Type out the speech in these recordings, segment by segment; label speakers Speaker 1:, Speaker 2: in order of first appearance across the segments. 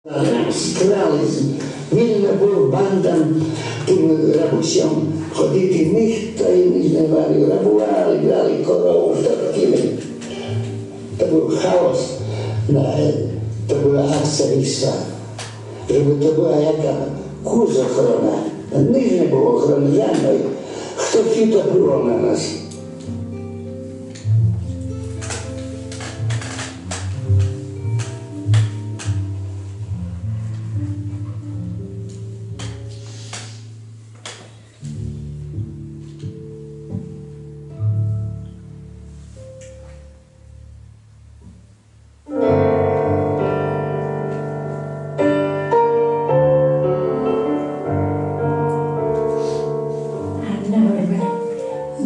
Speaker 1: Скрали, видно було бандам, тим рабусям ходити, ніхто їм не варив, рабували, брали корову, такими. Це був хаос, це була акція війська. Щоб це була яка курс охорона, ніж не було охорони жодної, хто фіто плював на нас.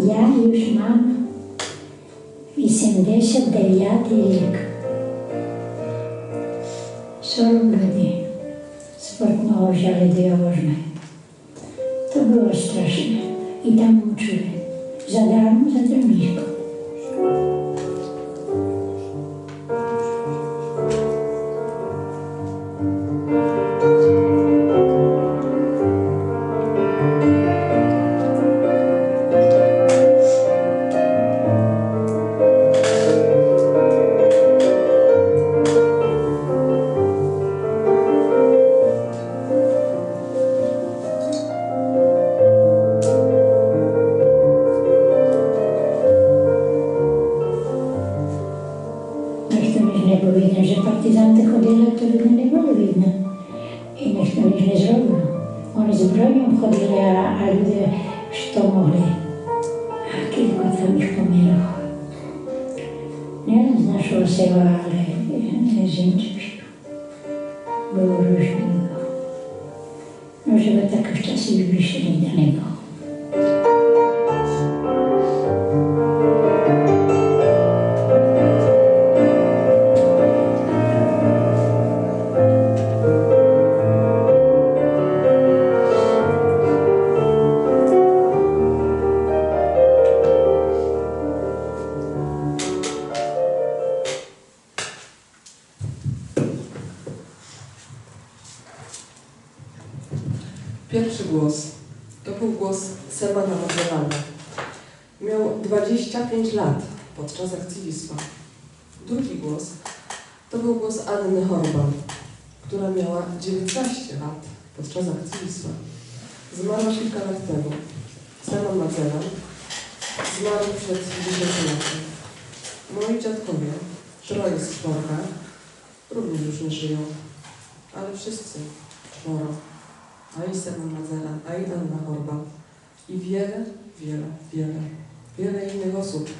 Speaker 2: Я już mam 89 рік. 40 годин спортного взяли до Яворної. To było straszne. I tam uczyli. Za darmo, za drobniczką. Nie było widno, że partyzanty chodzili, to nie było widno. I nikt nie zrobił. Oni z bronią chodzili, a ludzie co mogli. A kilku tam ich pomierało. Nie wiem z naszego sela, ale z innych było różnego. No, żeby takich czasów już bliższe nigdy nie było.
Speaker 3: Pierwszy głos to był głos Semana Mazzelana. Miał 25 lat podczas akcji Wisła. Drugi głos to był głos Anny Horban, która miała 19 lat podczas akcji Wisła. Zmarła kilka lat temu. Seman Mazzelan zmarł przed 10 laty. Moi dziadkowie, troje z czworga, również już nie żyją, ale wszyscy czworo. A i Seman Mazzelan, a i Anna Horban i wiele innych osób.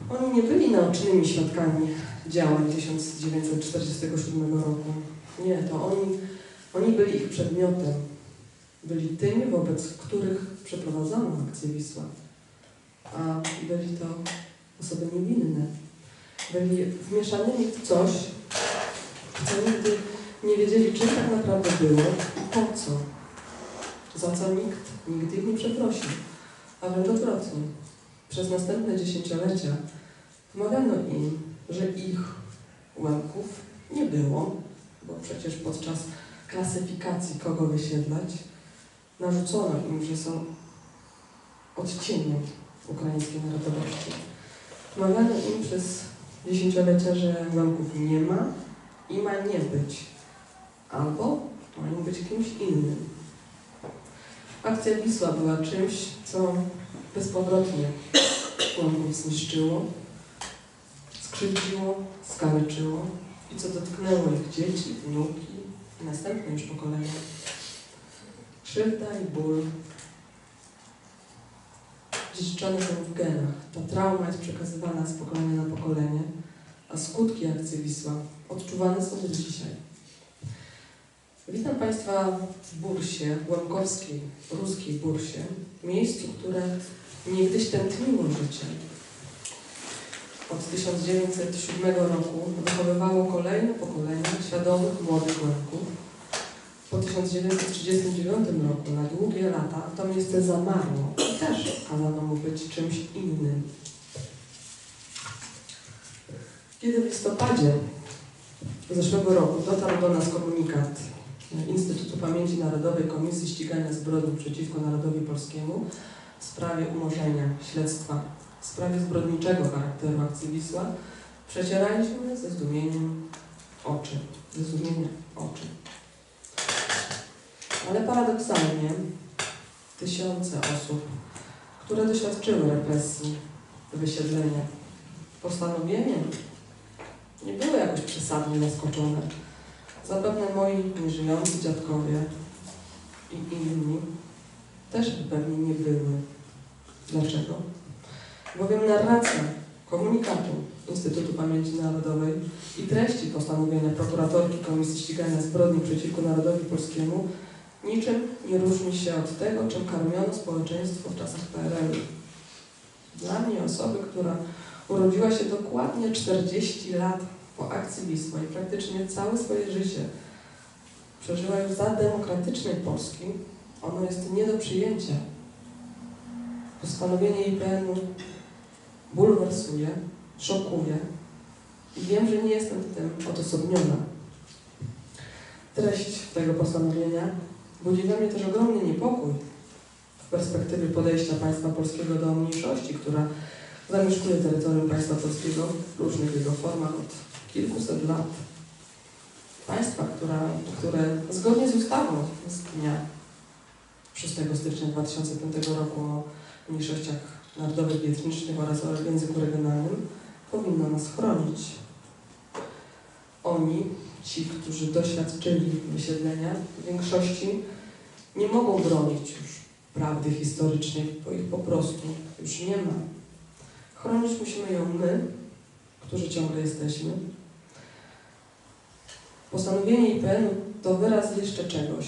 Speaker 3: Oni nie byli naocznymi świadkami działań 1947 roku. Nie, to oni byli ich przedmiotem. Byli tymi, wobec których przeprowadzano akcję Wisła. A byli to osoby niewinne. Byli wmieszanymi w coś, co nigdy nie wiedzieli, czym tak naprawdę było i po co. Za co nikt nigdy ich nie przeprosił. A wręcz odwrotnie. Przez następne dziesięciolecia wmawiano im, że ich ułamków nie było, bo przecież podczas klasyfikacji, kogo wysiedlać, narzucono im, że są odcieniem ukraińskiej narodowości. Wmawiano im przez dziesięciolecia, że ułamków nie ma i ma nie być. Albo mają być kimś innym. Akcja Wisła była czymś, co bezpowrotnie ułamków zniszczyło, skrzywdziło, skaleczyło i co dotknęło ich dzieci, wnuki i następne już pokolenia. Krzywda i ból dziedziczone są w genach. Ta trauma jest przekazywana z pokolenia na pokolenie, a skutki akcji Wisła odczuwane są do dzisiaj. Witam Państwa w Bursie, łemkowskiej, ruskiej Bursie, miejscu, które niegdyś tętniło życiem. Od 1907 roku wychowywało kolejne pokolenia świadomych młodych Łemków. Po 1939 roku, na długie lata, to miejsce zamarło i też kazano mu być czymś innym. Kiedy w listopadzie zeszłego roku dotarł do nas komunikat Instytutu Pamięci Narodowej Komisji Ścigania Zbrodni przeciwko Narodowi Polskiemu w sprawie umorzenia śledztwa w sprawie zbrodniczego charakteru akcji Wisła. Przecieraliśmy ze zdumieniem oczy. Ale paradoksalnie tysiące osób, które doświadczyły represji, wysiedlenia, postanowieniem nie były jakoś przesadnie zaskoczone. Zapewne moi nieżyjący dziadkowie i inni też pewnie nie były. Dlaczego? Bowiem narracja komunikatu Instytutu Pamięci Narodowej i treści postanowienia prokuratorki Komisji Ścigania Zbrodni przeciwko Narodowi Polskiemu niczym nie różni się od tego, czym karmiono społeczeństwo w czasach PRL-u. Dla mnie, osoby, która urodziła się dokładnie 40 lat po akcji Wisła i praktycznie całe swoje życie przeżyła już za demokratycznej Polski, ono jest nie do przyjęcia. Postanowienie IPN-u bulwersuje, szokuje i wiem, że nie jestem tym odosobniona. Treść tego postanowienia budzi we mnie też ogromny niepokój w perspektywie podejścia państwa polskiego do mniejszości, która zamieszkuje terytorium państwa polskiego w różnych jego formach od kilkuset lat. Państwa, które zgodnie z ustawą z dnia 6 stycznia 2005 roku o mniejszościach narodowych i etnicznych oraz o języku regionalnym powinno nas chronić. Oni, ci, którzy doświadczyli wysiedlenia, w większości nie mogą bronić już prawdy historycznej, bo ich po prostu już nie ma. Chronić musimy ją my, którzy ciągle jesteśmy. Postanowienie IPN-u to wyraz jeszcze czegoś.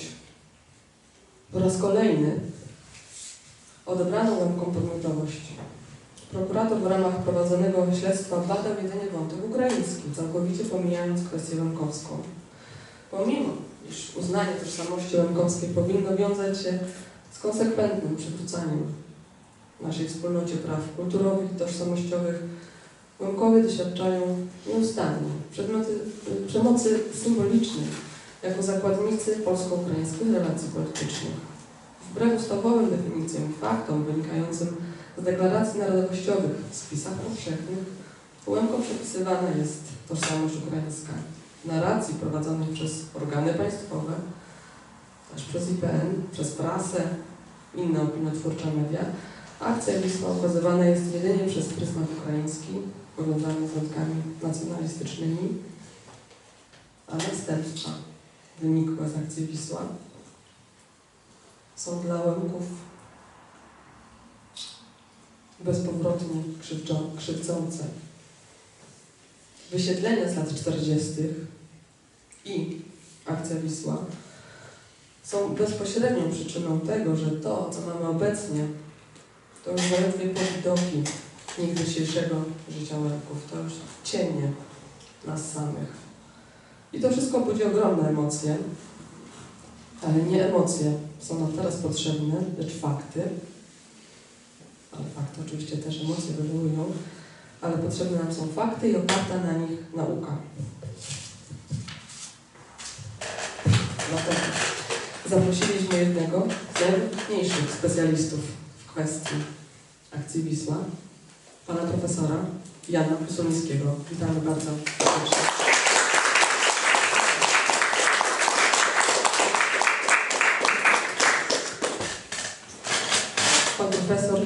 Speaker 3: Po raz kolejny odebrano łemkom podmiotowość. Prokurator w ramach prowadzonego śledztwa badał jedynie wątek ukraiński, całkowicie pomijając kwestię łemkowską. Pomimo, iż uznanie tożsamości łemkowskiej powinno wiązać się z konsekwentnym przywrócaniem naszej wspólnocie praw kulturowych i tożsamościowych, Łemkowie doświadczają nieustannie przemocy symbolicznej jako zakładnicy polsko-ukraińskich relacji politycznych. Wbrew ustawowym definicjom i faktom wynikającym z deklaracji narodowościowych w spisach powszechnych, Łemkom przepisywana jest tożsamość ukraińska. W narracji prowadzonej przez organy państwowe, też przez IPN, przez prasę, inne opiniotwórcze media, akcja Wisła okazywana jest jedynie przez pryzmat ukraiński, powiązany z wątkami nacjonalistycznymi, a następstwa wynikłe z akcji Wisła są dla Łemków bezpowrotnie krzywdzące. Wysiedlenia z lat 40. i akcja Wisła są bezpośrednią przyczyną tego, że to, co mamy obecnie, to już zaledwie powidoki dzisiejszego życia Łemków, to już cienie nas samych. I to wszystko budzi ogromne emocje, ale nie emocje są nam teraz potrzebne, lecz fakty. Ale fakty oczywiście też emocje wywołują, ale potrzebne nam są fakty i oparta na nich nauka. Dlatego zaprosiliśmy jednego z najwybitniejszych specjalistów w kwestii akcji Wisła, pana profesora Jana Piłsudskiego. Witamy bardzo serdecznie. Pan profesor,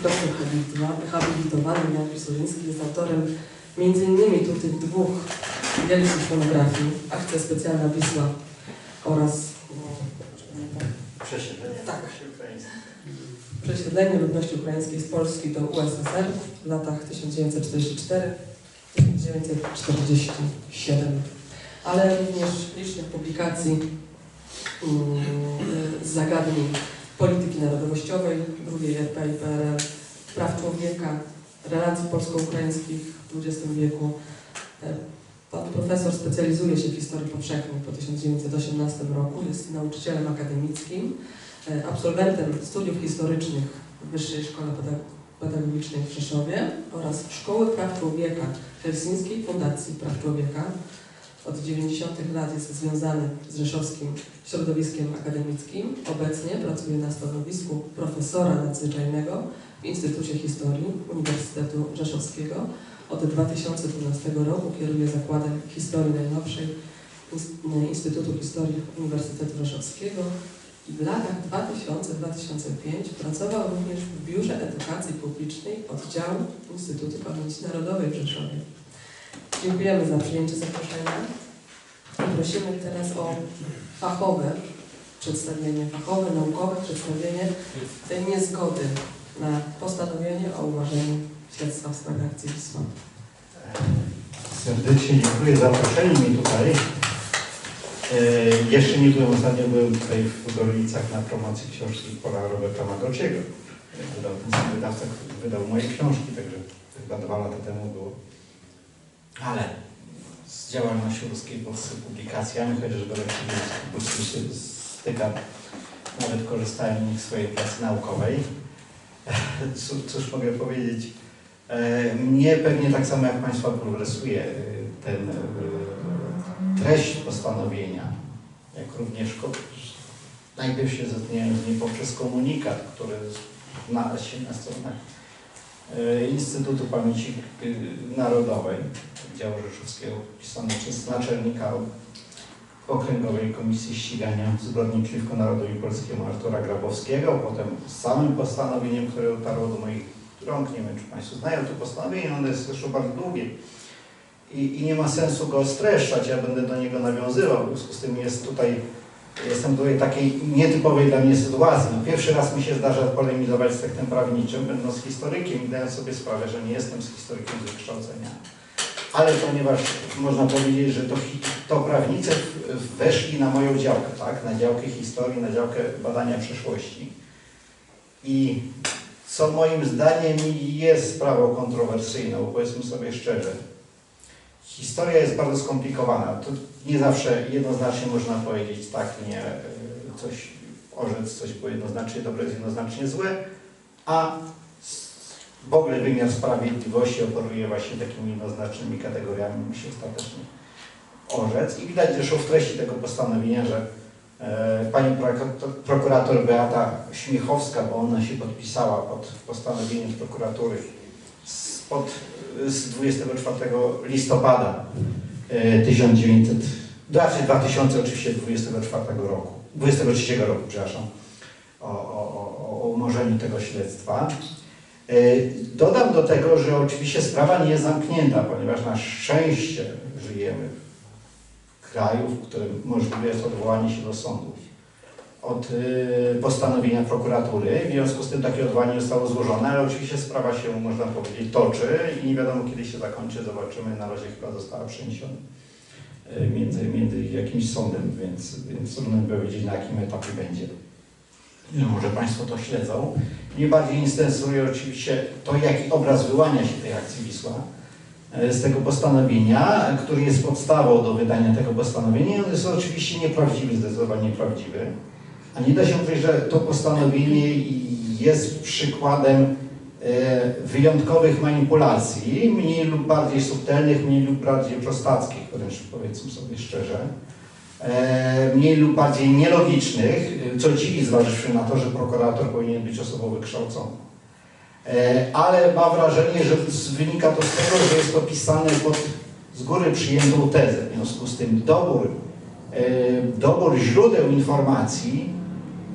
Speaker 3: doktor habilitowany Jan Piłsudski jest autorem m.in. tych dwóch wielkich monografii, Akcja Specjalna Wisła oraz Przesiedlenie ludności ukraińskiej z Polski do USSR w latach 1944-1947, ale również licznych publikacji z zagadnień polityki narodowościowej, II RP i PRL, praw człowieka, relacji polsko-ukraińskich w XX wieku. Pan profesor specjalizuje się w historii powszechnej po 1918 roku, jest nauczycielem akademickim, absolwentem studiów historycznych w Wyższej Szkole Pedagogicznej w Rzeszowie oraz Szkoły Praw Człowieka Helsińskiej Fundacji Praw Człowieka. Od 90. lat jest związany z rzeszowskim środowiskiem akademickim. Obecnie pracuje na stanowisku profesora nadzwyczajnego w Instytucie Historii Uniwersytetu Rzeszowskiego. Od 2012 roku kieruje Zakładem Historii Najnowszej Instytutu Historii Uniwersytetu Rzeszowskiego i w latach 2000-2005 pracował również w Biurze Edukacji Publicznej Oddziału Instytutu Pamięci Narodowej w Rzeszowie. Dziękujemy za przyjęcie zaproszenia i prosimy teraz o fachowe przedstawienie, fachowe, naukowe przedstawienie tej niezgody na postanowienie o umarzeniu śledztwa w sprawie akcji Wisła.
Speaker 4: Serdecznie dziękuję za zaproszenie mnie tutaj. Jeszcze nie byłem, ostatnio byłem tutaj w Gorlicach na promocji książki Pola Roberta Magociego. Wydał ten sam wydawca, który wydał moje książki, także chyba 2 lata temu było. Ale z działalnością ruskiej z publikacjami, chociaż do Rosji się stykam, nawet korzystałem z nich w swojej pracy naukowej. Cóż mogę powiedzieć? Mnie pewnie tak samo jak Państwa bulwersuje ten treść postanowienia, jak również najpierw się zetknąłem z nim poprzez komunikat, który znalazł się na stronach Instytutu Pamięci Narodowej Wydziału Rzeszowskiego, pisany przez naczelnika Okręgowej Komisji Ścigania Zbrodni przeciwko Narodowi Polskiemu Artura Grabowskiego, potem z samym postanowieniem, które dotarło do moich rąk. Nie wiem, czy Państwo znają to postanowienie, ono jest zresztą bardzo długie i nie ma sensu go streszczać, ja będę do niego nawiązywał, w związku z tym jestem tutaj takiej nietypowej dla mnie sytuacji. No, pierwszy raz mi się zdarza polemizować z tektem prawniczym, będąc historykiem i dając sobie sprawę, że nie jestem historykiem z wykształcenia. Ale ponieważ można powiedzieć, że to prawnicy weszli na moją działkę, tak? Na działkę historii, na działkę badania przeszłości. I co moim zdaniem jest sprawą kontrowersyjną, powiedzmy sobie szczerze. Historia jest bardzo skomplikowana. To nie zawsze jednoznacznie można powiedzieć tak, nie, coś orzec, coś było jednoznacznie dobre, jest jednoznacznie złe, a w ogóle wymiar sprawiedliwości operuje właśnie takimi jednoznacznymi kategoriami, musi ostatecznie orzec. I widać zresztą w treści tego postanowienia, że pani prokurator Beata Śmiechowska, bo ona się podpisała pod postanowieniem prokuratury z 24 listopada 2023 roku, przepraszam, o umorzeniu tego śledztwa. Dodam do tego, że oczywiście sprawa nie jest zamknięta, ponieważ na szczęście żyjemy w kraju, w którym możliwe jest odwołanie się do sądu od postanowienia prokuratury. W związku z tym takie odwołanie zostało złożone, ale oczywiście sprawa się, można powiedzieć, toczy i nie wiadomo, kiedy się zakończy. Zobaczymy. Na razie chyba została przeniesiona między jakimś sądem, więc trudno powiedzieć, na jakim etapie będzie. Może Państwo to śledzą. Mnie bardziej interesuje oczywiście to, jaki obraz wyłania się tej akcji Wisła z tego postanowienia, który jest podstawą do wydania tego postanowienia. On jest oczywiście nieprawdziwy, zdecydowanie nieprawdziwy. A nie da się powiedzieć, że to postanowienie jest przykładem wyjątkowych manipulacji, mniej lub bardziej subtelnych, mniej lub bardziej prostackich, wręcz powiedzmy sobie szczerze, mniej lub bardziej nielogicznych, co dziwi, zważywszy na to, że prokurator powinien być osobą wykształconą. Ale mam wrażenie, że wynika to z tego, że jest to pisane pod z góry przyjętą tezę. W związku z tym dobór źródeł informacji,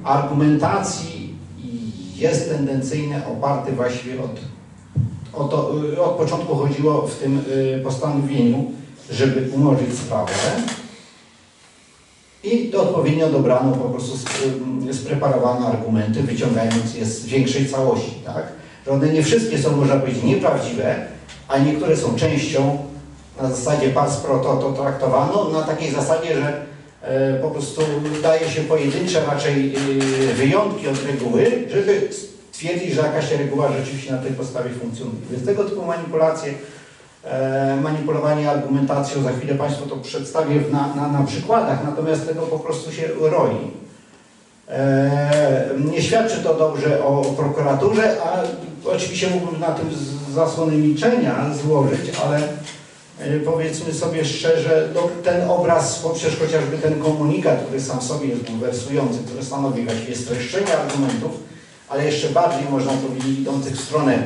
Speaker 4: argumentacji jest tendencyjny, oparty właściwie od początku chodziło w tym postanowieniu, żeby umorzyć sprawę i odpowiednio dobrano, po prostu spreparowano argumenty, wyciągając je z większej całości, tak? Że one nie wszystkie są, można powiedzieć, nieprawdziwe, a niektóre są częścią, na zasadzie pars pro to traktowano, na takiej zasadzie, że po prostu daje się pojedyncze raczej wyjątki od reguły, żeby stwierdzić, że jakaś reguła rzeczywiście na tej podstawie funkcjonuje. Więc tego typu manipulacje, manipulowanie argumentacją, za chwilę Państwu to przedstawię na przykładach, natomiast tego po prostu się roi. Nie świadczy to dobrze o prokuraturze, a oczywiście mógłbym na tym zasłony milczenia złożyć, ale powiedzmy sobie szczerze, no, ten obraz, poprzez chociażby ten komunikat, który sam w sobie jest bulwersujący, który stanowi właściwie streszczenie argumentów, ale jeszcze bardziej można powiedzieć idących w stronę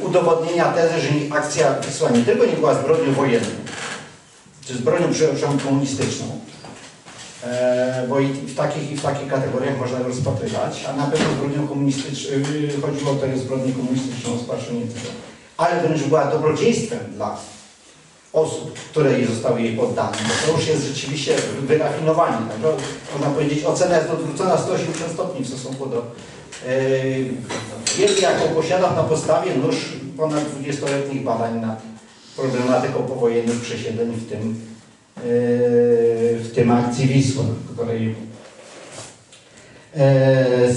Speaker 4: udowodnienia tezy, że akcja Wisła nie tylko nie była zbrodnią wojenną, czy zbrodnią przepraszam komunistyczną, bo i w takich kategoriach można go rozpatrywać, a na pewno zbrodnią komunistyczną, chodziło o tę zbrodnię komunistyczną spatrzenie tego, ale wręcz była dobrodziejstwem dla osób, które jej zostały jej poddane. To już jest rzeczywiście wyrafinowanie. Tak? Można powiedzieć, ocena jest odwrócona 180 stopni w stosunku do wiedzy, jaką posiadam na podstawie już ponad 20-letnich badań nad problematyką powojennych przesiedleń, w tym akcji Wisła, której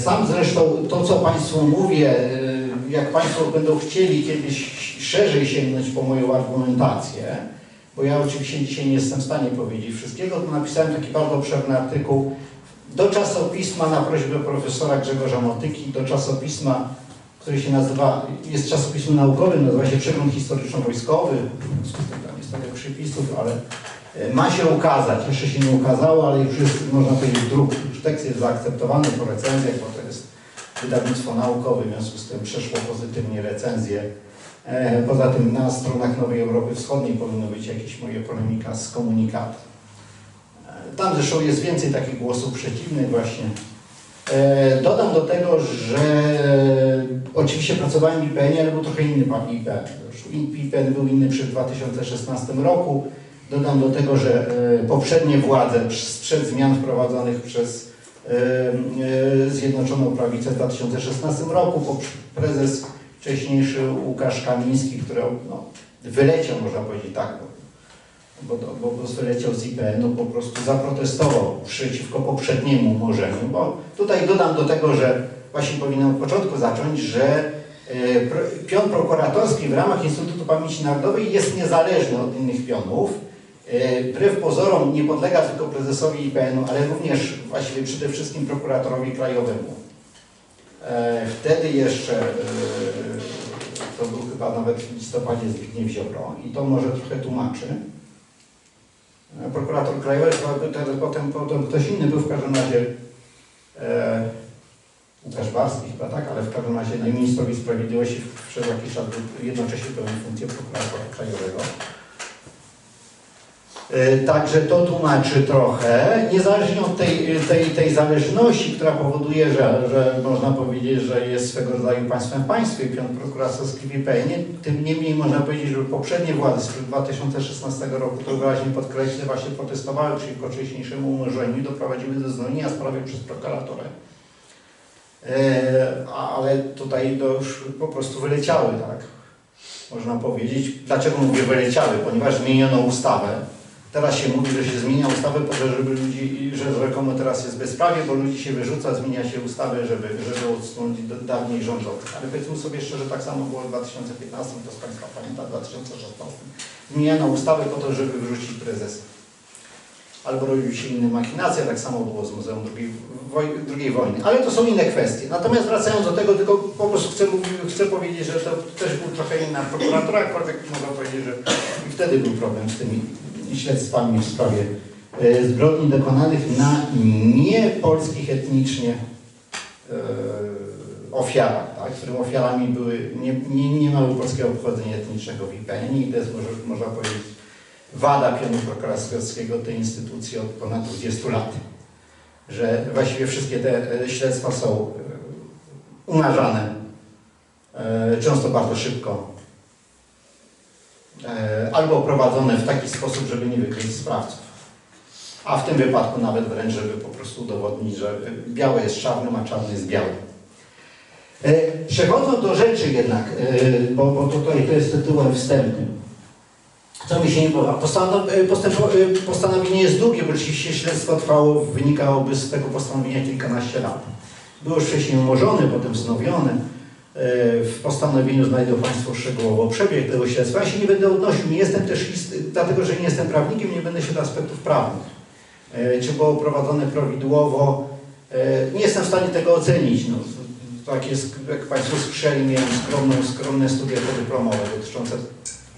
Speaker 4: sam zresztą to, co Państwu mówię, jak Państwo będą chcieli kiedyś szerzej sięgnąć po moją argumentację, bo ja oczywiście dzisiaj nie jestem w stanie powiedzieć wszystkiego, to napisałem taki bardzo obszerny artykuł do czasopisma na prośbę profesora Grzegorza Motyki, do czasopisma, który się nazywa, jest czasopismem naukowym, nazywa się Przegląd Historyczno-Wojskowy, tam jest trochę przypisów, ale ma się ukazać, jeszcze się nie ukazało, ale już jest, można powiedzieć, druk. Już tekst jest zaakceptowany po recenzjach, bo to jest wydawnictwo naukowe, w związku z tym przeszło pozytywnie recenzję. Poza tym na stronach Nowej Europy Wschodniej powinno być jakieś moje polemika z komunikatem. Tam zresztą jest więcej takich głosów przeciwnych właśnie. Dodam do tego, że oczywiście pracowałem w IPN-ie, ale był trochę inny pan IPN. IPN był inny przy 2016 roku. Dodam do tego, że poprzednie władze sprzed zmian wprowadzonych przez Zjednoczoną Prawicę w 2016 roku, prezes wcześniejszy Łukasz Kamiński, który no, wyleciał, można powiedzieć tak, bo wyleciał z IPN-u, po prostu zaprotestował przeciwko poprzedniemu umorzeniu, bo tutaj dodam do tego, że właśnie powinienem od początku zacząć, że pion prokuratorski w ramach Instytutu Pamięci Narodowej jest niezależny od innych pionów. Wbrew pozorom nie podlega tylko prezesowi IPN-u, ale również właściwie przede wszystkim prokuratorowi krajowemu. Wtedy jeszcze, to był chyba nawet w listopadzie Zbigniew Ziobro i to może trochę tłumaczy. Prokurator krajowy, potem ktoś inny był w każdym razie, Łukasz Barski chyba tak, ale w każdym razie ministrowi sprawiedliwości przez jakiś czas jednocześnie pełnił funkcję prokuratora krajowego. Także to tłumaczy trochę, niezależnie od tej zależności, która powoduje, że można powiedzieć, że jest swego rodzaju państwem w państwie, pion prokuratorski w IPN-ie, tym niemniej można powiedzieć, że poprzednie władze z 2016 roku, to wyraźnie podkreślę, właśnie protestowały przeciwko wcześniejszemu umorzeniu i doprowadziły do wznowienia sprawy przez prokuratorę. Ale tutaj to już po prostu wyleciały, tak? Można powiedzieć. Dlaczego mówię wyleciały? Ponieważ zmieniono ustawę. Teraz się mówi, że się zmienia ustawę po to, żeby ludzi, że rzekomo teraz jest bezprawie, bo ludzi się wyrzuca, zmienia się ustawę, żeby odsunąć dawniej rządzących. Ale powiedzmy sobie szczerze, że tak samo było w 2015, to z Państwa pamięta, w 2016. Zmieniano ustawę po to, żeby wyrzucić prezesa. Albo robiły się inne machinacje, tak samo było z Muzeum II wojny. Ale to są inne kwestie. Natomiast wracając do tego, tylko po prostu chcę powiedzieć, że to też był trochę inna prokuratura, aczkolwiek można powiedzieć, że i wtedy był problem z tymi śledztwami w sprawie zbrodni dokonanych na niepolskich etnicznie ofiarach, tak? Którym ofiarami były, nie miały polskiego pochodzenia etnicznego w IPN i to jest, można powiedzieć, wada pionu prokuratorskiego tej instytucji od ponad 20 lat. Że właściwie wszystkie te śledztwa są umarzane, często bardzo szybko, albo prowadzone w taki sposób, żeby nie wykryć sprawców. A w tym wypadku nawet wręcz, żeby po prostu udowodnić, że białe jest czarnym, a czarny jest białym. Przechodząc do rzeczy jednak, bo tutaj to jest tytułem wstępnym. Co mi się nie podoba? Postanowienie jest długie, bo rzeczywiście śledztwo trwało, wynikałoby z tego postanowienia kilkanaście lat. Było już wcześniej umorzone, potem wznowione. W postanowieniu znajdą Państwo szczegółowo przebieg tego śledztwa. Ja się nie będę odnosił, nie jestem też, dlatego że nie jestem prawnikiem, nie będę się do aspektów prawnych. Czy było prowadzone prawidłowo, nie jestem w stanie tego ocenić. No, tak jest, jak Państwo słyszeli, miałem skromne studia podyplomowe dotyczące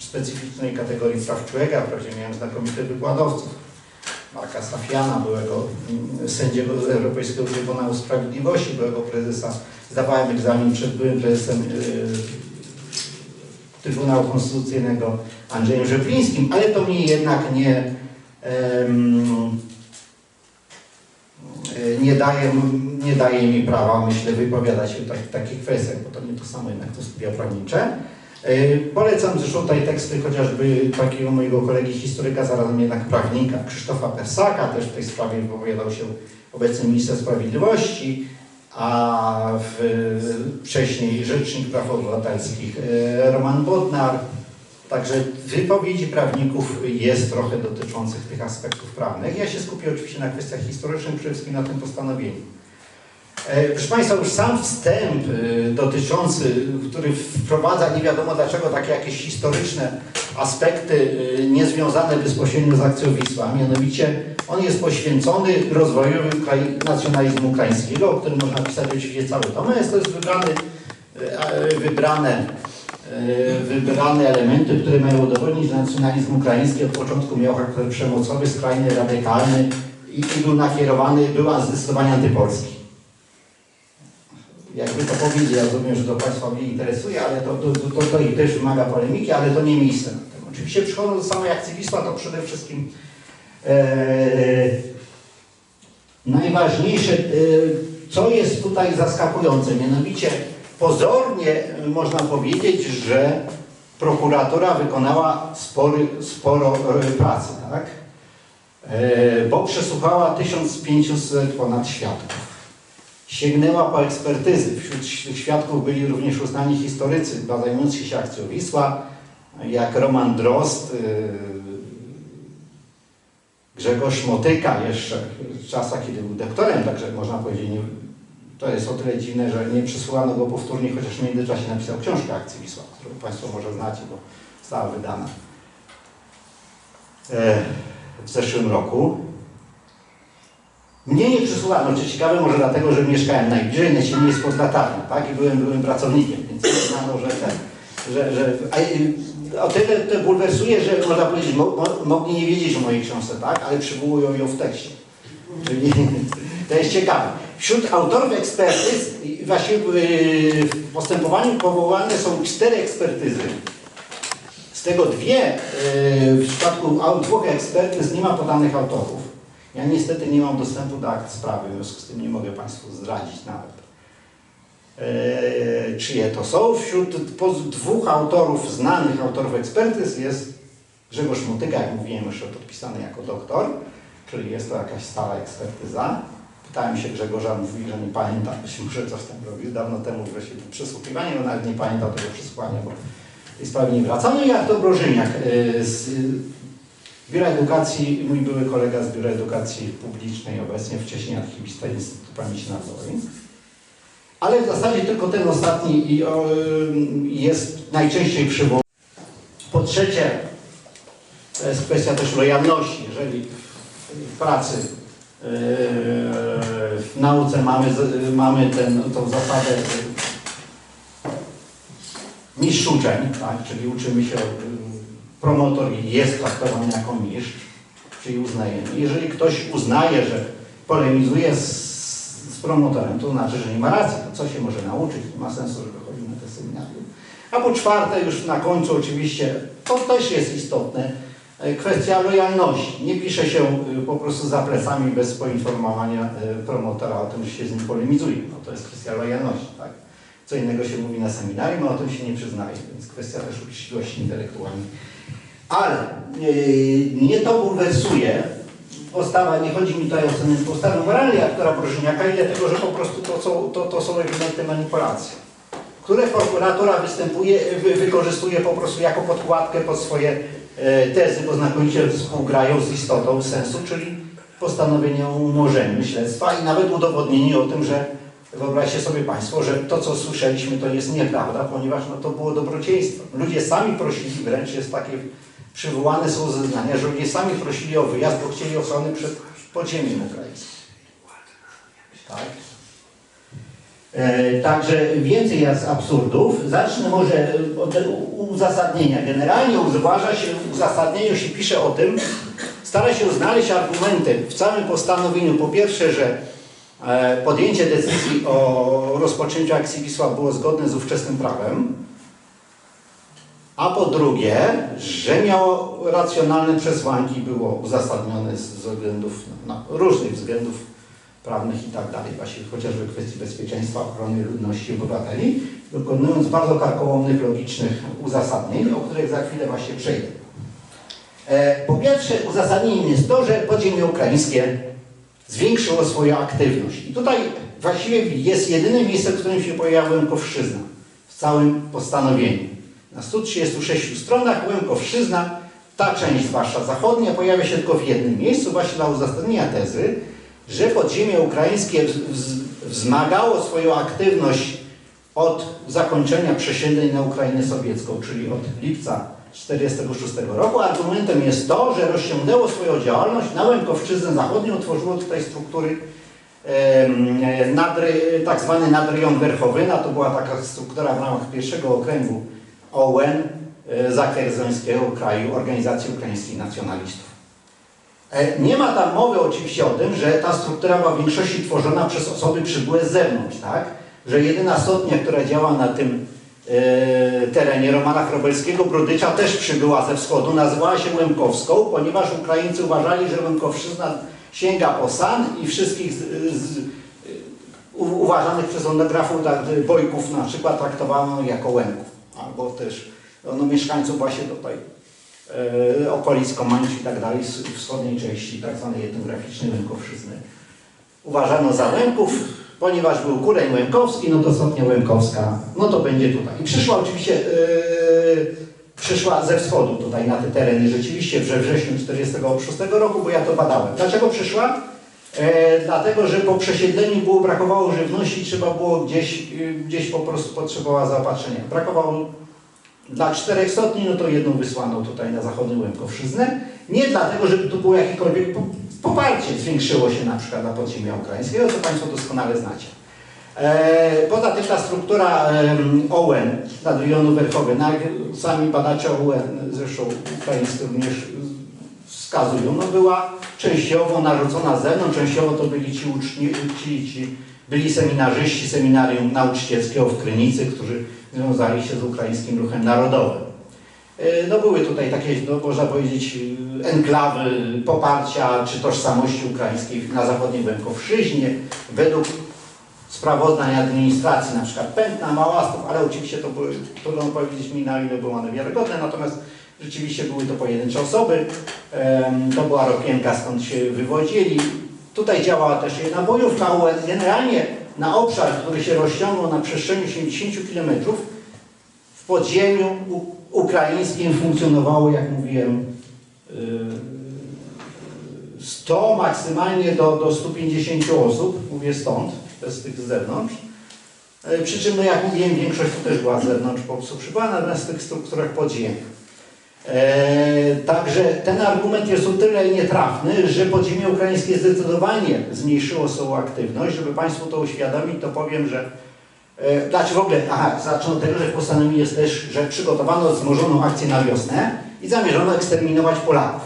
Speaker 4: specyficznej kategorii praw człowieka. Wprawdzie miałem znakomitych wykładowców. Marka Safiana, byłego sędziego Europejskiego Trybunału Sprawiedliwości, byłego prezesa. Zdawałem egzamin przed byłym prezesem Trybunału Konstytucyjnego Andrzejem Rzeplińskim, ale to mnie jednak nie daje mi prawa, myślę, wypowiadać się w takich kwestiach, bo to nie to samo jednak to studia prawnicze. Polecam zresztą tutaj teksty chociażby takiego mojego kolegi historyka, zarazem jednak prawnika, Krzysztofa Persaka, też w tej sprawie wypowiadał się obecny minister sprawiedliwości, a wcześniej Rzecznik Praw Obywatelskich Roman Bodnar. Także wypowiedzi prawników jest trochę dotyczących tych aspektów prawnych. Ja się skupię oczywiście na kwestiach historycznych, przede wszystkim na tym postanowieniu. Proszę Państwa, już sam wstęp dotyczący, który wprowadza nie wiadomo dlaczego takie jakieś historyczne aspekty niezwiązane bezpośrednio z akcją Wisła, mianowicie on jest poświęcony rozwojowi nacjonalizmu ukraińskiego, o którym można pisać oczywiście cały tom. To jest wybrane elementy, które mają udowodnić, że nacjonalizm ukraiński od początku miał charakter przemocowy, skrajny, radykalny i był zdecydowanie antypolski. Jakby to powiedzieć, ja rozumiem, że to Państwa mnie interesuje, ale to też wymaga polemiki, ale to nie miejsce na tym. Oczywiście przychodząc do samej akcji Wisła, to przede wszystkim najważniejsze, co jest tutaj zaskakujące, mianowicie pozornie można powiedzieć, że prokuratura wykonała sporo pracy, tak? Bo przesłuchała 1500 ponad świadków. Sięgnęła po ekspertyzy. Wśród tych świadków byli również uznani historycy badający się akcją Wisła, jak Roman Drozd, Grzegorz Motyka jeszcze w czasach, kiedy był doktorem, także można powiedzieć, to jest o tyle dziwne, że nie przesłuchano go powtórnie, chociaż w międzyczasie napisał książkę Akcji Wisła, którą Państwo może znacie, bo została wydana w zeszłym roku. Mnie nie przesłuchano, co ciekawe, może dlatego, że mieszkałem najbliżej, najsilniej jest pod latarnią, tak? I byłem pracownikiem, więc uznano, o tyle to bulwersuje, że można powiedzieć, mogli nie wiedzieć o mojej książce, tak? Ale przywołują ją w tekście. Czyli to jest ciekawe. Wśród autorów ekspertyz, właśnie w postępowaniu powołane są 4 ekspertyzy. Z tego 2, w przypadku 2 ekspertyz nie ma podanych autorów. Ja niestety nie mam dostępu do akt sprawy, w związku z tym nie mogę Państwu zdradzić nawet, czyje to są. Wśród 2 autorów, znanych autorów ekspertyz jest Grzegorz Motyka, jak mówiłem, jeszcze podpisany jako doktor, czyli jest to jakaś stała ekspertyza. Pytałem się Grzegorza, mówi, że nie pamięta, być może coś tam robił dawno temu, że się przesłuchiwanie, bo nawet nie pamiętał tego przesłuchania, bo tej sprawy nie wraca. No i Artur Brożyniak z Biura Edukacji, mój były kolega z Biura Edukacji Publicznej, obecnie wcześniej archiwista Instytutu Pamięci Narodowej. Ale w zasadzie tylko ten ostatni jest najczęściej przywołany. Po trzecie, to jest kwestia też lojalności. Jeżeli w pracy, w nauce mamy tą zasadę mistrz uczeń, tak? Czyli uczymy się, promotor jest traktowany jako mistrz, czyli uznajemy. Jeżeli ktoś uznaje, że polemizuje z promotorem, to znaczy, że nie ma racji, to co się może nauczyć, nie ma sensu, żeby chodził na te seminarium. A po czwarte, już na końcu oczywiście, to też jest istotne, kwestia lojalności. Nie pisze się po prostu za plecami bez poinformowania promotora o tym, że się z nim polemizuje. No to jest kwestia lojalności, tak? Co innego się mówi na seminarium, a o tym się nie przyznaje, więc kwestia też uczciwości intelektualnej. Ale nie to bulwersuje postawa, nie chodzi mi tutaj o cenę postawy moralnej aktora Brożyniaka, ile tego, że po prostu to są ewidentne manipulacje, które prokuratura wykorzystuje po prostu jako podkładkę pod swoje tezy, bo znakomicie współgrają z istotą sensu, czyli postanowienie o umorzeniu śledztwa i nawet udowodnienie o tym, że wyobraźcie sobie Państwo, że to, co słyszeliśmy, to jest nieprawda, ponieważ no, to było dobrodziejstwo. Ludzie sami prosili, wręcz jest takie przywołane są zeznania, że ludzie sami prosili o wyjazd, bo chcieli ochrony przed podziemiem ukraińskim. Tak? Także więcej jest absurdów. Zacznę może od uzasadnienia. Generalnie uważa się, w uzasadnieniu się pisze o tym, stara się znaleźć argumenty w całym postanowieniu. Po pierwsze, że podjęcie decyzji o rozpoczęciu akcji Wisła było zgodne z ówczesnym prawem, a po drugie, że miało racjonalne przesłanki, było uzasadnione z względów, różnych względów prawnych i tak dalej, właśnie chociażby kwestii bezpieczeństwa, ochrony ludności, obywateli, dokonując bardzo karkołomnych, logicznych uzasadnień, o których za chwilę właśnie przejdę. Po pierwsze, uzasadnieniem jest to, że podziemie ukraińskie zwiększyło swoją aktywność. I tutaj właściwie jest jedyne miejsce, w którym się pojawia Łękowszczyzna w całym postanowieniu. Na 136 stronach Łękowszczyzna, ta część, zwłaszcza zachodnia, pojawia się tylko w jednym miejscu, właśnie dla uzasadnienia tezy, że podziemie ukraińskie wzmagało swoją aktywność od zakończenia przesiedleń na Ukrainę sowiecką, czyli od lipca 1946 roku. Argumentem jest to, że rozciągnęło swoją działalność na Łękowszczyznę zachodnią, tworzyło tutaj struktury tak zwany nadrejon Werchowyna, to była taka struktura w ramach pierwszego okręgu OUN zakerzońskiego kraju, Organizacji Ukraińskich Nacjonalistów. Nie ma tam mowy oczywiście o tym, że ta struktura była w większości tworzona przez osoby przybyłe z zewnątrz, tak? Że jedyna stotnia, która działa na tym terenie Romana Chrobelskiego-Brudycza, też przybyła ze wschodu, nazywała się Łękowską, ponieważ Ukraińcy uważali, że Łękowszczyzna sięga po San i wszystkich uważanych przez etnografów Bojków na przykład traktowano jako Łęków, albo też mieszkańców właśnie tutaj okolic Komańcz i tak dalej, z wschodniej części tak zwanej etnograficznej Łękowszczyzny. Uważano za Łęków, ponieważ był kureń łękowski, no to stotnia łękowska, no to będzie tutaj. I przyszła oczywiście, przyszła ze wschodu tutaj na te tereny, rzeczywiście we wrześniu 1946 roku, bo ja to badałem. Dlaczego przyszła? Dlatego, że po przesiedleniu brakowało żywności, trzeba było gdzieś po prostu potrzebowała zaopatrzenia. Brakowało dla 4 stotni, no to jedną wysłano tutaj na zachodnią Łękowszczyznę. Nie dlatego, żeby tu było jakiekolwiek poparcie zwiększyło się na przykład dla podziemia ukraińskiego, co Państwo doskonale znacie. Poza tym ta struktura OUN, nadrejonu Werchowy, jak sami badacze OUN, zresztą ukraińscy również wskazują, no była częściowo narzucona z zewnątrz, częściowo to byli byli seminarzyści seminarium nauczycielskiego w Krynicy, którzy związali się z ukraińskim ruchem narodowym. No były tutaj takie, no można powiedzieć, enklawy poparcia czy tożsamości ukraińskiej na zachodniej Łękowszczyźnie. Według sprawozdań administracji, na przykład Pętna, Małastów, ale oczywiście to były, trudno powiedzieć mi, na ile były one wiarygodne, natomiast rzeczywiście były to pojedyncze osoby. To była Ropienka, skąd się wywodzili. Tutaj działała też jedna bojówka. Generalnie na obszar, który się rozciągnął na przestrzeni 80 km, w podziemiu ukraińskim funkcjonowało, jak mówiłem, 100, maksymalnie do 150 osób, mówię stąd, bez tych z zewnątrz. Przy czym, no jak mówiłem, większość to też była z zewnątrz, po prostu przybyła, natomiast w tych strukturach podziemnych. Także ten argument jest o tyle nietrafny, że podziemie ukraińskie zdecydowanie zmniejszyło swoją aktywność. Żeby Państwu to uświadomić, to powiem, że znaczy w ogóle, zacznę od tego, że w postanowieniu jest też, że przygotowano wzmożoną akcję na wiosnę i zamierzono eksterminować Polaków.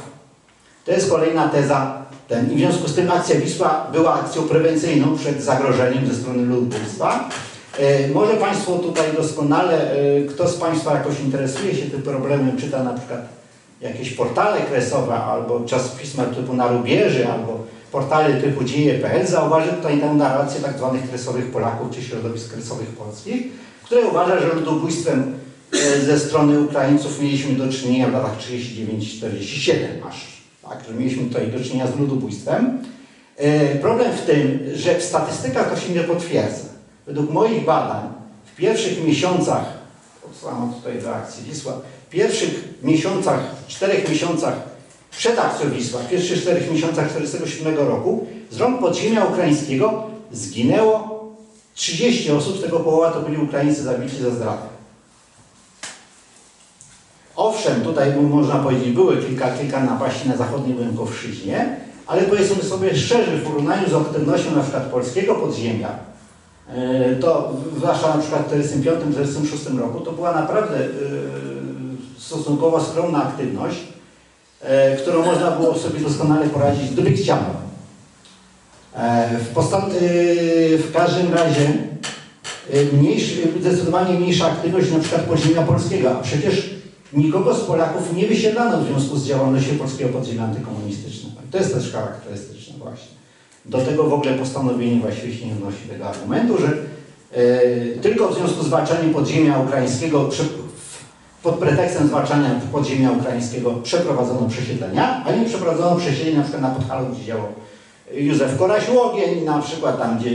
Speaker 4: To jest kolejna teza. I w związku z tym akcja Wisła była akcją prewencyjną przed zagrożeniem ze strony ludobójstwa. Może Państwo tutaj doskonale, kto z Państwa jakoś interesuje się tym problemem, czyta na przykład jakieś portale kresowe, albo czasopisma typu Na Rubieży, albo portale typu Dzieje.pl, zauważy tutaj tę narrację tak zwanych kresowych Polaków, czy środowisk kresowych polskich, które uważa, że ludobójstwem ze strony Ukraińców mieliśmy do czynienia w latach 39-47 aż. Tak, że mieliśmy tutaj do czynienia z ludobójstwem. Problem w tym, że w statystykach to się nie potwierdza. Według moich badań w pierwszych miesiącach, odsyłam tutaj do akcji Wisła, w pierwszych miesiącach, 4 miesiącach przed akcją Wisła, w pierwszych 4 miesiącach 1947 roku z rąk podziemia ukraińskiego zginęło 30 osób, z tego połowa to byli Ukraińcy zabici za zdradę. Owszem, tutaj można powiedzieć, były kilka napaści na zachodniej Łękowszczyźnie, ale powiedzmy sobie szczerze, w porównaniu z aktywnością na przykład polskiego podziemia, to zwłaszcza na przykład w 1945-1946 roku, to była naprawdę stosunkowo skromna aktywność, którą można było sobie doskonale poradzić, gdyby chciano. W każdym razie zdecydowanie mniejsza aktywność na przykład podziemia polskiego, a przecież nikogo z Polaków nie wysiedlano w związku z działalnością polskiego podziemia antykomunistycznego. To jest też charakterystyczne właśnie. Do tego w ogóle postanowienie właściwie się nie wnosi tego argumentu, że tylko w związku z zwalczaniem podziemia ukraińskiego, pod pretekstem zwalczania podziemia ukraińskiego przeprowadzono przesiedlenia, a nie przeprowadzono przesiedleń na przykład na Podhalu, gdzie działał Józef Koraś-Łogień, na przykład tam, gdzie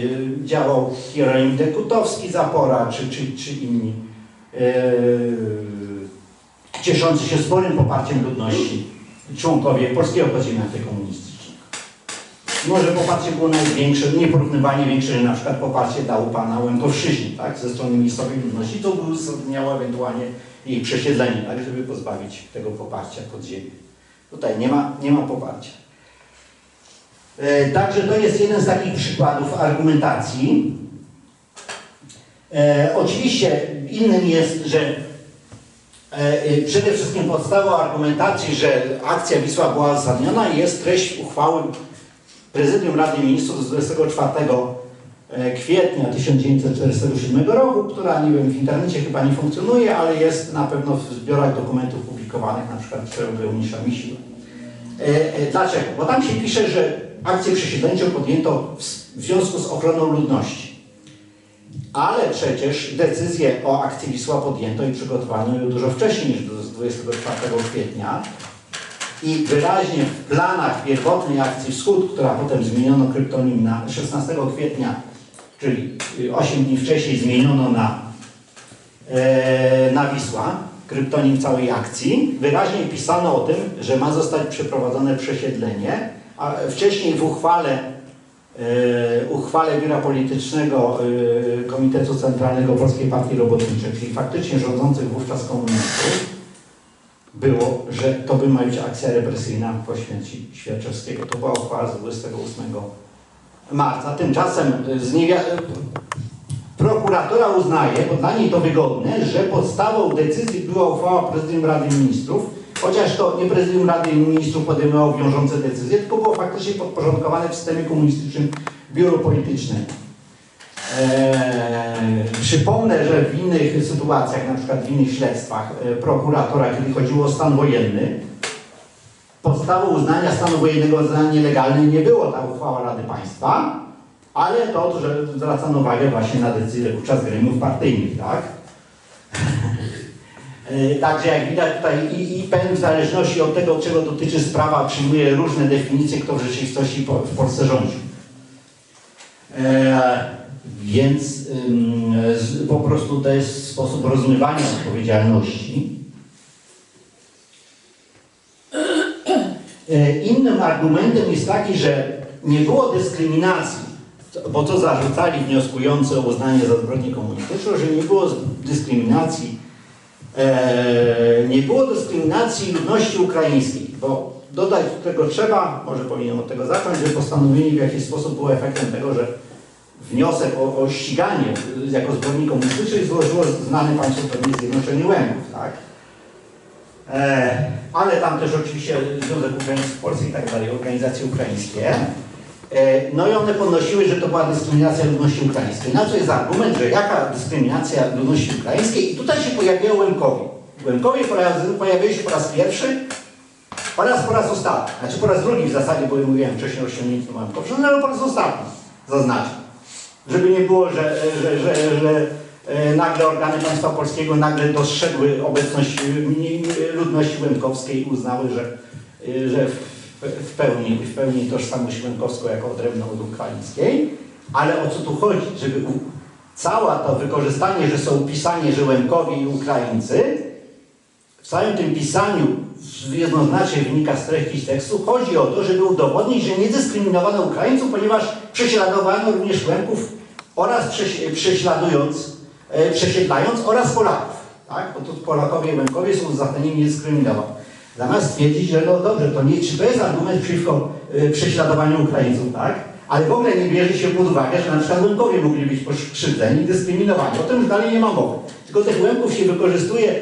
Speaker 4: działał Hieronim Dekutowski, Zapora, czy inni cieszący się sporym poparciem ludności członkowie polskiego podziemia antykomunistycznego. Może poparcie było największe, nieporównywalnie większe, że na przykład poparcie dał pana Łękowszczyźnie, tak, ze strony miejscowej ludności, to uzasadniało ewentualnie jej przesiedlenie, tak, żeby pozbawić tego poparcia podziemia. Tutaj nie ma poparcia. Także to jest jeden z takich przykładów argumentacji. Oczywiście innym jest, że przede wszystkim podstawą argumentacji, że akcja Wisła była uzasadniona, jest treść uchwały Prezydium Rady Ministrów z 24 kwietnia 1947 roku, która, nie wiem, w internecie chyba nie funkcjonuje, ale jest na pewno w zbiorach dokumentów publikowanych, na przykład przez Leonisza Misiła. Dlaczego? Bo tam się pisze, że akcję przesiedleńczą podjęto w związku z ochroną ludności. Ale przecież decyzję o akcji Wisła podjęto i przygotowano ją dużo wcześniej niż 24 kwietnia. I wyraźnie w planach pierwotnej akcji Wschód, która potem zmieniono kryptonim na 16 kwietnia, czyli 8 dni wcześniej zmieniono na Wisła, kryptonim całej akcji, wyraźnie pisano o tym, że ma zostać przeprowadzone przesiedlenie, a wcześniej w uchwale Biura Politycznego Komitetu Centralnego Polskiej Partii Robotniczej, czyli faktycznie rządzących wówczas komunistów, było, że to by ma być akcja represyjna po śmierci Świerczewskiego. To była uchwała z 28 marca. Tymczasem prokuratura uznaje, bo dla niej to wygodne, że podstawą decyzji była uchwała Prezydium Rady Ministrów, chociaż to nie Prezydium Rady Ministrów podejmowało wiążące decyzje, tylko było faktycznie podporządkowane w systemie komunistycznym biuru politycznemu. Przypomnę, że w innych sytuacjach, na przykład w innych śledztwach prokuratora, kiedy chodziło o stan wojenny, podstawą uznania stanu wojennego za nielegalny nie było ta uchwała Rady Państwa, ale to, że zwracano uwagę właśnie na decyzję wówczas gremiów partyjnych, tak? Także jak widać tutaj IPN w zależności od tego, czego dotyczy sprawa, przyjmuje różne definicje, kto w rzeczywistości w Polsce rządził. Więc po prostu to jest sposób rozmywania odpowiedzialności. Innym argumentem jest taki, że nie było dyskryminacji, bo to zarzucali wnioskujący o uznanie za zbrodnię komunistyczną, że nie było dyskryminacji ludności ukraińskiej, bo dodać do tego trzeba, może powinienem od tego zacząć, że postanowienie w jakiś sposób było efektem tego, że wniosek o ściganie jako zbrodni komunistycznej złożyło znane państwo pewnie Zjednoczenie Łemów, tak? Ale tam też oczywiście Związek Ukraiński w Polsce i tak dalej, organizacje ukraińskie. No i one podnosiły, że to była dyskryminacja ludności ukraińskiej. Na co jest argument, że jaka dyskryminacja ludności ukraińskiej? I tutaj się pojawiają Łemkowie. Łemkowie pojawiają się po raz pierwszy oraz po raz ostatni. Znaczy po raz drugi w zasadzie, bo mówiłem wcześniej o osiągnięciu Łemkowszczyzny, ale po raz ostatni zaznaczam. Żeby nie było, że nagle organy państwa polskiego nagle dostrzegły obecność ludności łemkowskiej i uznały, że w pełni tożsamość łemkowską jako odrębną od ukraińskiej. Ale o co tu chodzi? Żeby całe to wykorzystanie, że są pisanie, że Łemkowie i Ukraińcy, w całym tym pisaniu jednoznacznie wynika z treści tekstu, chodzi o to, żeby udowodnić, że nie dyskryminowano Ukraińców, ponieważ prześladowano również Łemków oraz przesiedlając oraz Polaków. Tak? Bo tu Polakowie i Łemkowie są uzasadnieni niedyskryminowani. Zamiast stwierdzić, że no dobrze, to nie, czy to jest argument przeciwko prześladowaniu Ukraińców, tak? Ale w ogóle nie bierze się pod uwagę, że na przykład Łemkowie mogli być pokrzywdzeni i dyskryminowani. O tym już dalej nie ma mowy. Tylko tych Łemków się wykorzystuje